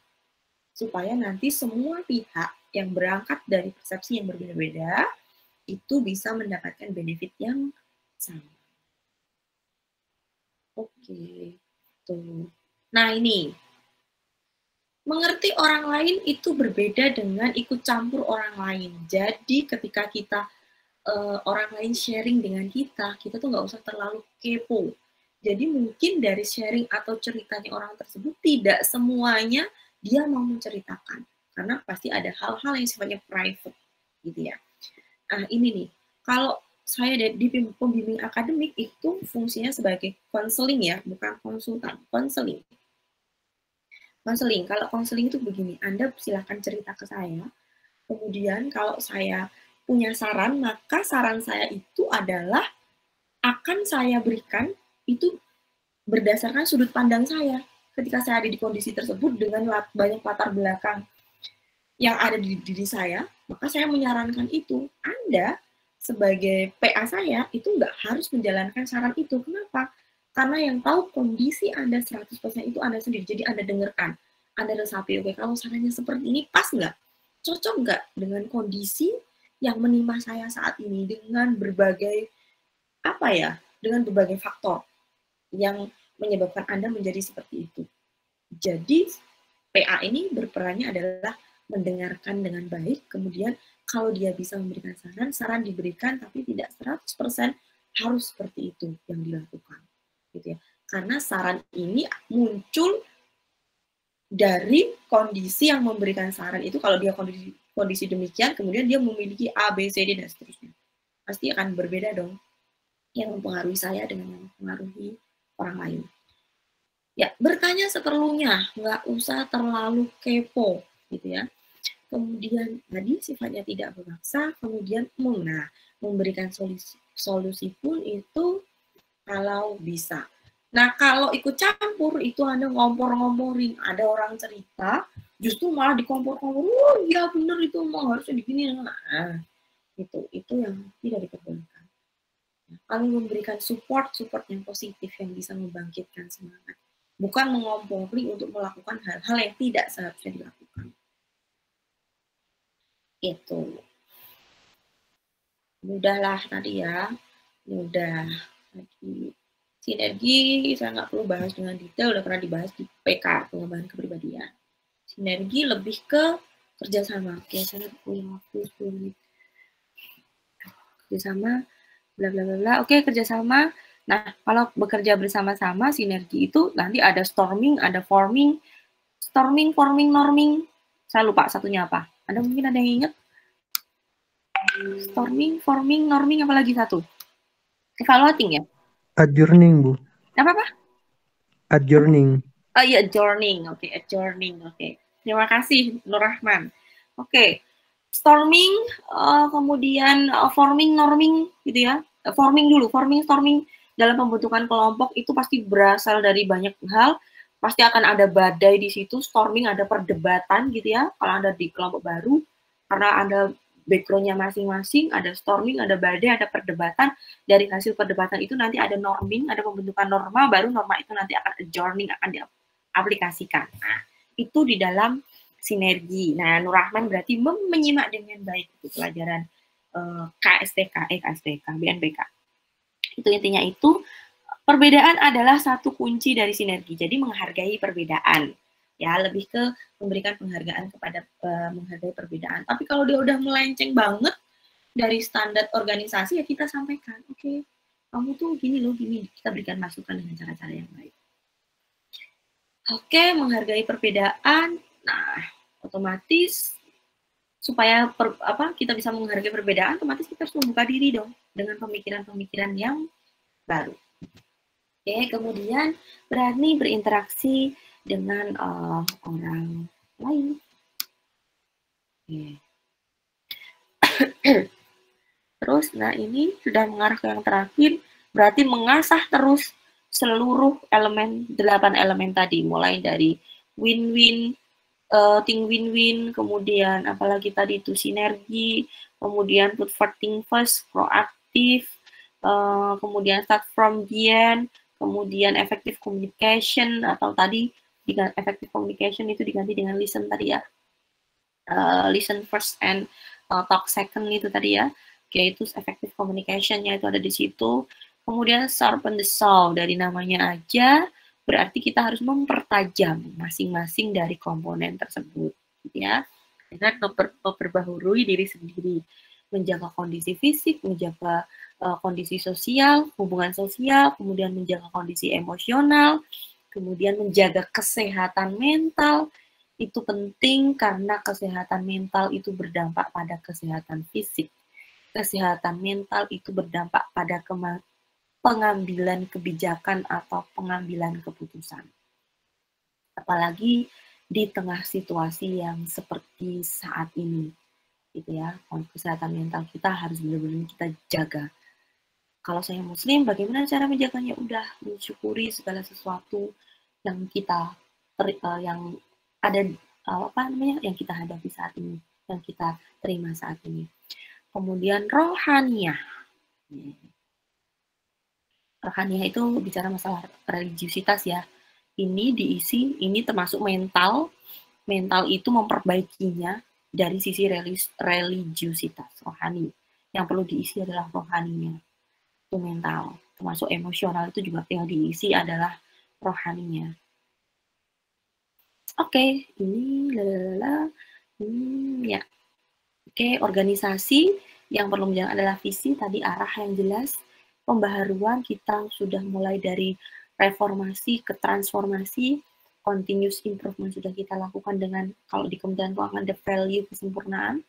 Supaya nanti semua pihak yang berangkat dari persepsi yang berbeda-beda itu bisa mendapatkan benefit yang sama. Oke, tuh. Nah ini, mengerti orang lain itu berbeda dengan ikut campur orang lain. Jadi ketika kita orang lain sharing dengan kita tuh nggak usah terlalu kepo. Jadi mungkin dari sharing atau ceritanya orang tersebut tidak semuanya dia mau menceritakan. Karena pasti ada hal-hal yang sifatnya private gitu ya. Nah ini nih, kalau saya di pembimbing akademik itu fungsinya sebagai konseling ya, bukan konsultan, konseling. Konseling, kalau konseling itu begini, Anda silakan cerita ke saya, kemudian kalau saya punya saran, maka saran saya itu adalah akan saya berikan itu berdasarkan sudut pandang saya. Ketika saya ada di kondisi tersebut dengan banyak latar belakang yang ada di diri saya, maka saya menyarankan itu. Anda sebagai PA saya itu nggak harus menjalankan saran itu. Kenapa? Karena yang tahu kondisi Anda 100% itu Anda sendiri. Jadi Anda dengarkan. Anda resapi, oke, kalau sarannya seperti ini pas nggak? Cocok nggak dengan kondisi yang menimpa saya saat ini dengan berbagai dengan berbagai faktor yang menyebabkan Anda menjadi seperti itu. Jadi PA ini berperannya adalah mendengarkan dengan baik, kemudian kalau dia bisa memberikan saran diberikan, tapi tidak 100% harus seperti itu yang dilakukan, gitu ya. Karena saran ini muncul dari kondisi yang memberikan saran itu, kalau dia kondisi demikian, kemudian dia memiliki A, B, C, D, dan seterusnya. Pasti akan berbeda dong, yang mempengaruhi saya dengan yang mempengaruhi orang lain. Ya, bertanya seperlunya, nggak usah terlalu kepo, gitu ya. Kemudian tadi sifatnya tidak memaksa, kemudian memberikan solusi pun itu kalau bisa. Nah, kalau ikut campur itu Anda ngompor-ngomporin, ada orang cerita, justru malah dikompor-kompor, iya bener itu mau harusnya begini. Nah, itu yang tidak diperbolehkan. Kami memberikan support yang positif yang bisa membangkitkan semangat, bukan mengompori untuk melakukan hal-hal yang tidak seharusnya dilakukan. Itu mudahlah tadi ya, mudah lagi. Sinergi saya nggak perlu bahas dengan detail, udah pernah dibahas di PK, pengembangan kepribadian. Sinergi lebih ke kerjasama. Oke, saya punya waktu 10 menit. Kerjasama, bla bla bla bla. Oke, kerjasama. Nah, kalau bekerja bersama-sama, sinergi itu nanti ada storming, ada forming. Storming, forming, norming. Saya lupa satunya apa. Anda mungkin ada yang ingat? Storming, forming, norming, apa lagi satu? Evaluating ya? Adjourning, Bu. Apa-apa? Adjourning. Oh iya, adjourning. Oke, adjourning. Oke. Terima kasih, Nur Rahman. Oke. Storming, kemudian forming, norming, gitu ya. Forming dulu, forming, storming dalam pembentukan kelompok itu pasti berasal dari banyak hal. Pasti akan ada badai di situ. Storming ada perdebatan, gitu ya. Kalau Anda di kelompok baru, karena Anda background-nya masing-masing, ada storming, ada badai, ada perdebatan. Dari hasil perdebatan itu nanti ada norming, ada pembentukan norma, baru norma itu nanti akan adjourning, akan diaplikasikan. Nah, itu di dalam sinergi. Nah, Nur Rahman berarti menyimak dengan baik itu pelajaran BNPK. Itu intinya itu, perbedaan adalah satu kunci dari sinergi. Jadi menghargai perbedaan. Ya, lebih ke memberikan penghargaan kepada menghargai perbedaan. Tapi kalau dia udah melenceng banget dari standar organisasi, ya kita sampaikan, oke, kamu tuh gini loh, gini. Kita berikan masukan dengan cara-cara yang baik. Oke, menghargai perbedaan. Nah, otomatis supaya kita bisa menghargai perbedaan, otomatis kita harus membuka diri dong dengan pemikiran-pemikiran yang baru. Oke, kemudian berani berinteraksi dengan orang lain. Terus, nah ini sudah mengarah ke yang terakhir, berarti mengasah terus seluruh 8 elemen tadi, mulai dari win-win, think win-win, kemudian apalagi tadi itu sinergi, kemudian put first, proaktif, kemudian start from the end, kemudian effective communication, atau tadi dengan effective communication itu diganti dengan listen tadi ya, listen first and talk second itu tadi ya, yaitu effective communication-nya itu ada di situ. Kemudian sharpen the saw, dari namanya aja berarti kita harus mempertajam masing-masing dari komponen tersebut, gitu ya. Dengan memperbaharui diri sendiri, menjaga kondisi fisik, menjaga kondisi sosial, hubungan sosial, kemudian menjaga kondisi emosional, kemudian menjaga kesehatan mental. Itu penting karena kesehatan mental itu berdampak pada kesehatan fisik. Kesehatan mental itu berdampak pada pengambilan kebijakan atau pengambilan keputusan. Apalagi di tengah situasi yang seperti saat ini, gitu ya. Kesehatan mental kita harus benar-benar kita jaga. Kalau saya Muslim, bagaimana cara menjaganya? Udah mensyukuri segala sesuatu yang kita yang ada yang kita hadapi saat ini, yang kita terima saat ini. Kemudian rohaniyah. Rohaniyah itu bicara masalah religiusitas ya. Ini diisi, ini termasuk mental. Mental itu memperbaikinya dari sisi religiusitas, rohani. Yang perlu diisi adalah rohaninya. Itu mental. Termasuk emosional itu juga yang diisi adalah rohaninya. Oke, ini ya. Oke, organisasi yang perlu menjalankan adalah visi, tadi arah yang jelas. Pembaharuan kita sudah mulai dari reformasi ke transformasi, continuous improvement sudah kita lakukan dengan, kalau di Kementerian Keuangan, the value kesempurnaan.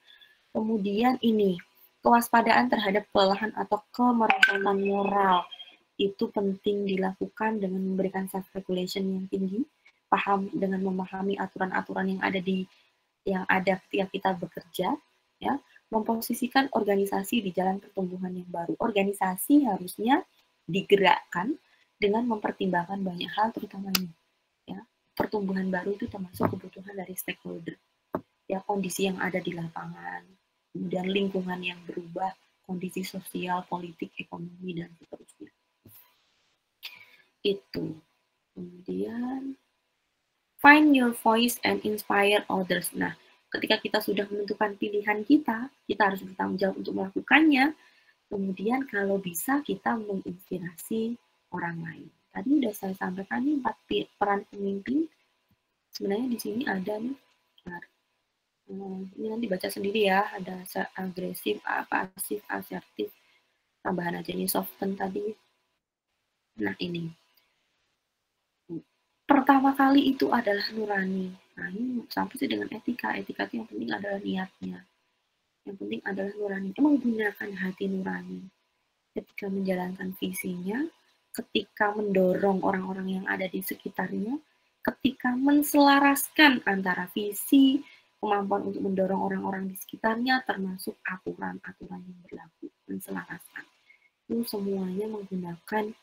Kemudian ini, kewaspadaan terhadap kelelahan atau kemerosotan moral. Itu penting dilakukan dengan memberikan self-regulation yang tinggi, paham dengan memahami aturan-aturan yang ada ketika kita bekerja, ya, memposisikan organisasi di jalan pertumbuhan yang baru. Organisasi harusnya digerakkan dengan mempertimbangkan banyak hal, terutamanya ya, pertumbuhan baru itu termasuk kebutuhan dari stakeholder, ya, kondisi yang ada di lapangan, kemudian lingkungan yang berubah, kondisi sosial, politik, ekonomi, dan seterusnya. Itu. Kemudian find your voice and inspire others. Nah, ketika kita sudah menentukan pilihan kita harus bertanggung jawab untuk melakukannya. Kemudian kalau bisa kita menginspirasi orang lain. Tadi udah saya sampaikan nih 4 peran pemimpin. Sebenarnya di sini ada nih. Ini nanti baca sendiri ya. Ada agresif, pasif, asertif. Tambahan aja ini soften tadi. Nah ini. Pertama kali itu adalah nurani. Nah ini sampai sih dengan etika. Etika itu yang penting adalah niatnya. Yang penting adalah nurani. Menggunakan hati nurani. Ketika menjalankan visinya, ketika mendorong orang-orang yang ada di sekitarnya, ketika menselaraskan antara visi, kemampuan untuk mendorong orang-orang di sekitarnya, termasuk aturan-aturan yang berlaku, menselaraskan. Itu semuanya menggunakan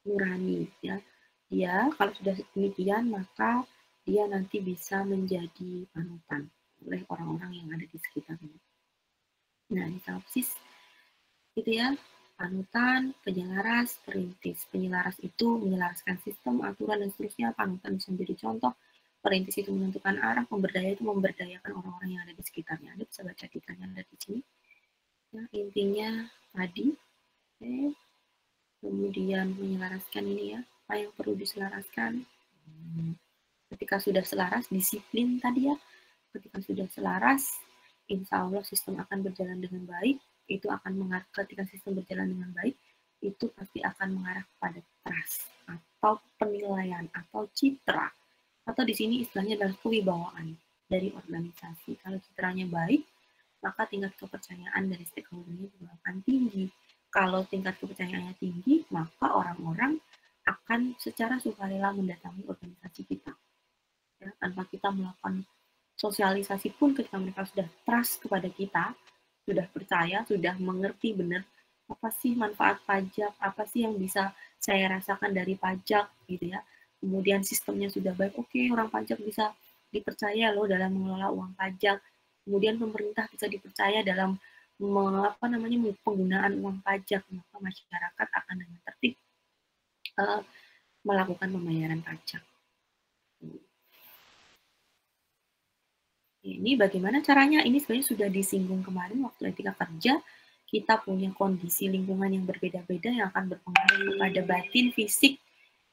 nurani, ya. Dia kalau sudah demikian, maka dia nanti bisa menjadi panutan oleh orang-orang yang ada di sekitarnya. Nah, ini sinopsis gitu ya. Panutan, penyelaras, perintis. Penyelaras itu menyelaraskan sistem, aturan, dan seterusnya. Panutan bisa menjadi contoh. Perintis itu menentukan arah. Pemberdaya itu memberdayakan orang-orang yang ada di sekitarnya. Anda bisa baca detailnya ada di sini. Ya, intinya tadi. Oke. Kemudian menyelaraskan ini ya. Apa yang perlu diselaraskan? Ketika sudah selaras, disiplin tadi ya. Ketika sudah selaras, insya Allah sistem akan berjalan dengan baik. Itu akan mengarah, ketika sistem berjalan dengan baik, itu pasti akan mengarah kepada trust atau penilaian atau citra, atau di sini istilahnya adalah kewibawaan dari organisasi. Kalau citranya baik, maka tingkat kepercayaan dari stakeholder-nya juga akan tinggi. Kalau tingkat kepercayaannya tinggi, maka orang-orang akan secara sukarela mendatangi organisasi kita, ya, tanpa kita melakukan sosialisasi pun. Ketika mereka sudah trust kepada kita, sudah percaya, sudah mengerti benar apa sih manfaat pajak, apa sih yang bisa saya rasakan dari pajak, gitu ya. Kemudian sistemnya sudah baik, oke, orang pajak bisa dipercaya loh dalam mengelola uang pajak. Kemudian pemerintah bisa dipercaya dalam penggunaan uang pajak, maka masyarakat akan dengan tertib melakukan pembayaran pajak. Ini bagaimana caranya? Ini sebenarnya sudah disinggung kemarin waktu etika kerja. kita punya kondisi lingkungan yang berbeda-beda yang akan berpengaruh kepada batin, fisik,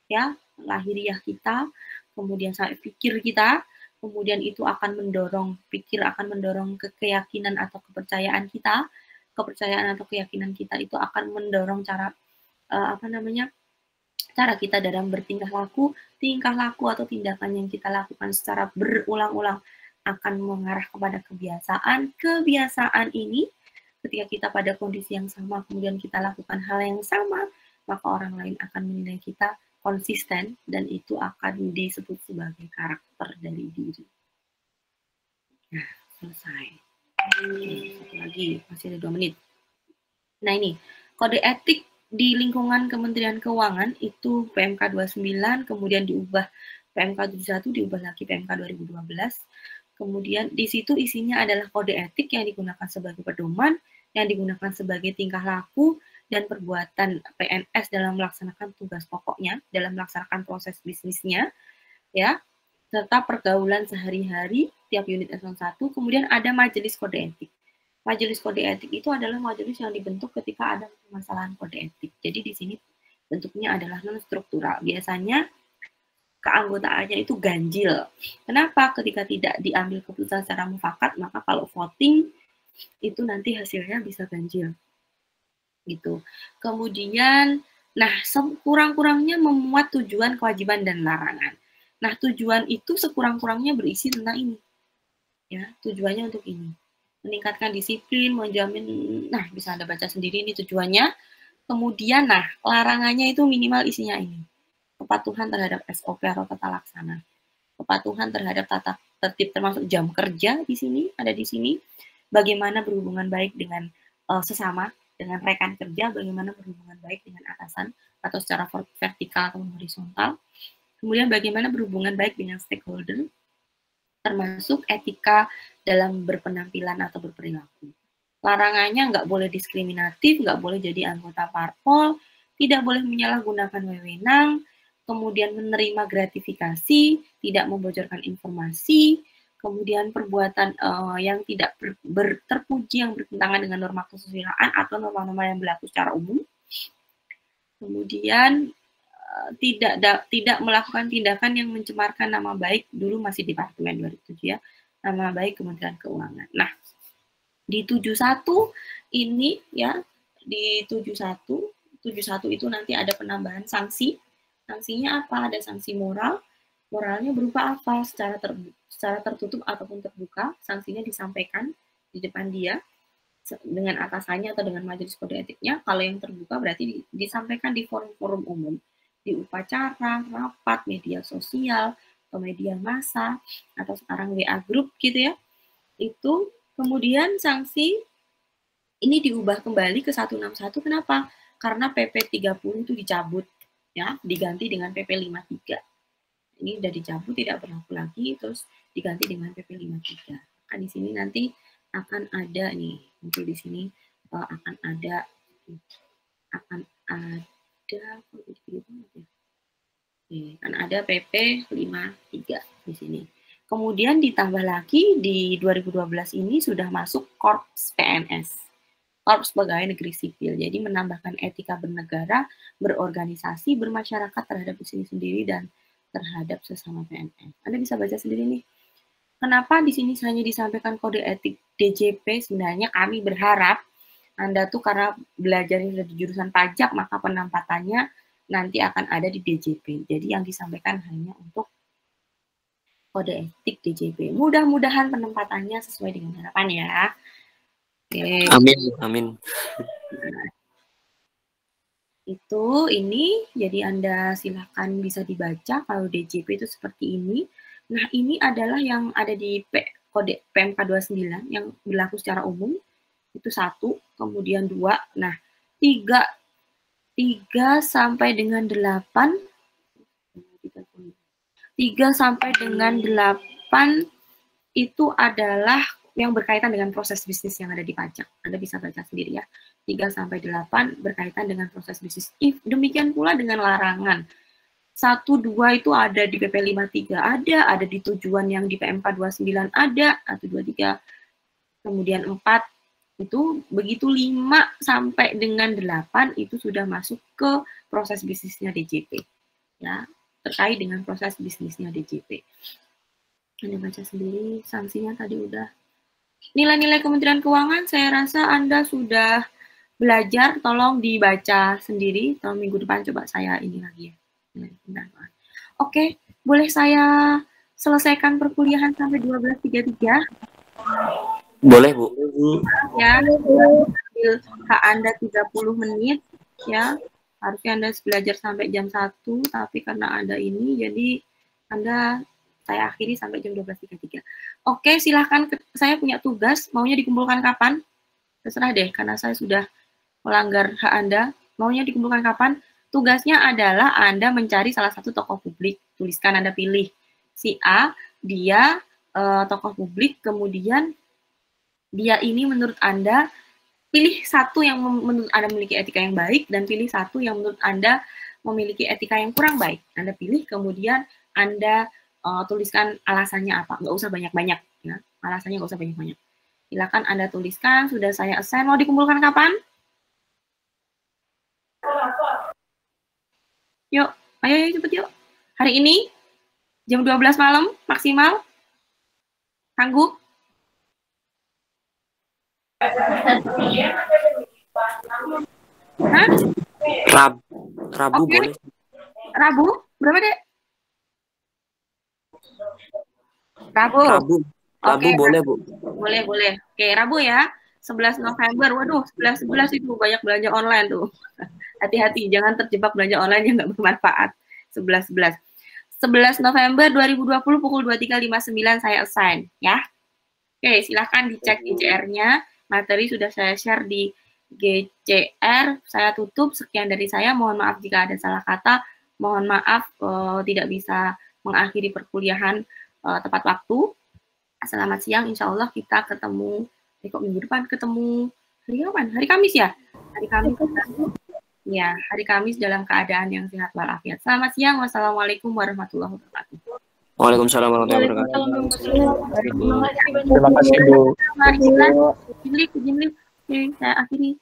ya, lahiriah kita, kemudian sampai pikir kita, kemudian itu akan mendorong keyakinan atau kepercayaan kita, kepercayaan atau keyakinan kita itu akan mendorong cara cara kita dalam bertingkah laku, tingkah laku atau tindakan yang kita lakukan secara berulang-ulang akan mengarah kepada kebiasaan. Kebiasaan ini ketika kita pada kondisi yang sama, kemudian kita lakukan hal yang sama, maka orang lain akan menilai kita konsisten dan itu akan disebut sebagai karakter dari diri. Nah, selesai. Oke, satu lagi, masih ada 2 menit. Nah ini, kode etik di lingkungan Kementerian Keuangan itu PMK 29, kemudian diubah PMK 71, diubah lagi PMK 2012. Kemudian di situ isinya adalah kode etik yang digunakan sebagai pedoman, yang digunakan sebagai tingkah laku dan perbuatan PNS dalam melaksanakan tugas pokoknya, dalam melaksanakan proses bisnisnya, ya, serta pergaulan sehari-hari tiap unit eselon 1. Kemudian ada majelis kode etik. Majelis kode etik itu adalah majelis yang dibentuk ketika ada permasalahan kode etik. Jadi di sini bentuknya adalah non-struktural. Biasanya keanggotaannya itu ganjil. Kenapa? Ketika tidak diambil keputusan secara mufakat, maka kalau voting itu nanti hasilnya bisa ganjil. Gitu. Kemudian, nah sekurang-kurangnya memuat tujuan, kewajiban, dan larangan. Nah tujuan itu sekurang-kurangnya berisi tentang ini. Ya, tujuannya untuk ini. Meningkatkan disiplin, menjamin, nah bisa Anda baca sendiri ini tujuannya. Kemudian, nah larangannya itu minimal isinya ini. Kepatuhan terhadap SOP atau tata laksana. Kepatuhan terhadap tata tertib termasuk jam kerja di sini, ada di sini. Bagaimana berhubungan baik dengan sesama, dengan rekan kerja, bagaimana berhubungan baik dengan atasan atau secara vertikal atau horizontal. Kemudian bagaimana berhubungan baik dengan stakeholder, termasuk etika dalam berpenampilan atau berperilaku. Larangannya nggak boleh diskriminatif, nggak boleh jadi anggota parpol, tidak boleh menyalahgunakan wewenang, kemudian menerima gratifikasi, tidak membocorkan informasi, kemudian perbuatan yang tidak terpuji yang bertentangan dengan norma kesusilaan atau norma-norma yang berlaku secara umum. Kemudian tidak melakukan tindakan yang mencemarkan nama baik, dulu masih Departemen 2007 ya, nama baik Kementerian Keuangan. Nah, di 71 ini ya, di 71 itu nanti ada penambahan sanksi. Sanksinya apa? Ada sanksi moral. Moralnya berupa apa? Secara tertutup ataupun terbuka, sanksinya disampaikan di depan dia dengan atasannya atau dengan majelis kode etiknya. Kalau yang terbuka berarti disampaikan di forum-forum umum, di upacara, rapat, media sosial, atau media massa, atau sekarang WA group gitu ya. Itu kemudian sanksi ini diubah kembali ke 161. Kenapa? Karena PP 30 itu dicabut ya, diganti dengan PP 53. Ini udah dicabut, tidak berlaku lagi, terus diganti dengan PP 53. Nah, di sini nanti akan ada nih, muncul di sini akan ada kan ada PP 53 di sini. Kemudian ditambah lagi di 2012 ini sudah masuk Korps PNS, Korps Pegawai Negeri Sipil. Jadi menambahkan etika bernegara, berorganisasi, bermasyarakat terhadap diri sendiri dan terhadap sesama PNS. Anda bisa baca sendiri nih. Kenapa di sini hanya disampaikan kode etik DJP? Sebenarnya kami berharap Anda tuh karena belajarnya di jurusan pajak, maka penempatannya nanti akan ada di DJP. Jadi yang disampaikan hanya untuk kode etik DJP. Mudah-mudahan penempatannya sesuai dengan harapan ya. Oke. Amin, amin. Nah, itu ini, jadi Anda silakan bisa dibaca kalau DJP itu seperti ini. Nah, ini adalah yang ada di kode PMK 29 yang berlaku secara umum. Itu 1, kemudian 2. Nah, 3 sampai dengan 8. 3 sampai dengan 8 itu adalah yang berkaitan dengan proses bisnis yang ada di pajak. Anda bisa baca sendiri ya. 3 sampai 8 berkaitan dengan proses bisnis. Demikian pula dengan larangan. 1, 2 itu ada di PP 53 ada di tujuan yang di PMK 29 ada, 1, 2, 3. Kemudian 4 Itu begitu 5 sampai dengan 8 itu sudah masuk ke proses bisnisnya DJP. Ya, terkait dengan proses bisnisnya DJP. Anda baca sendiri, sanksinya tadi udah. Nilai-nilai Kementerian Keuangan, saya rasa Anda sudah belajar, tolong dibaca sendiri. Tahun minggu depan coba saya ini lagi ya. Oke, boleh saya selesaikan perkuliahan sampai 12.33? Boleh, Bu. Ya, ambil hak Anda 30 menit, ya. Harusnya Anda belajar sampai jam 1, tapi karena ada ini, jadi Anda saya akhiri sampai jam 12.33. Oke, silahkan, saya punya tugas, maunya dikumpulkan kapan? Terserah deh, karena saya sudah melanggar hak Anda, maunya dikumpulkan kapan? Tugasnya adalah Anda mencari salah satu tokoh publik, tuliskan Anda pilih. Si A, dia tokoh publik, kemudian dia ini menurut Anda, pilih satu yang menurut Anda memiliki etika yang baik, dan pilih satu yang menurut Anda memiliki etika yang kurang baik. Anda pilih, kemudian Anda tuliskan alasannya apa. Nggak usah banyak-banyak, ya. Alasannya nggak usah banyak-banyak. Silakan Anda tuliskan, sudah saya assign. Mau dikumpulkan kapan? Yuk, ayo cepet yuk. Hari ini, jam 12 malam, maksimal. Sanggup? Hah? Rabu Oke. boleh. Rabu? Berapa, Dek? Rabu. Rabu boleh, Bu. Boleh. Oke, Rabu ya. 11 November. Waduh, 11 itu banyak belanja online tuh. Hati-hati, jangan terjebak belanja online yang nggak bermanfaat. 11 November 2020 pukul 23.59 saya assign, ya. Oke, silahkan dicek GCR-nya. Materi sudah saya share di GCR. Saya tutup. Sekian dari saya. Mohon maaf jika ada salah kata. Mohon maaf tidak bisa mengakhiri perkuliahan tepat waktu. Selamat siang. Insya Allah kita ketemu. Kok minggu depan ketemu hari kapan? Hari Kamis ya? Hari Kamis. Ya, hari Kamis dalam keadaan yang sehat walafiat. Selamat siang. Wassalamualaikum warahmatullahi wabarakatuh. Waalaikumsalam warahmatullahi wabarakatuh. Terima kasih, Bu. Jimlik. Oke, saya akhiri.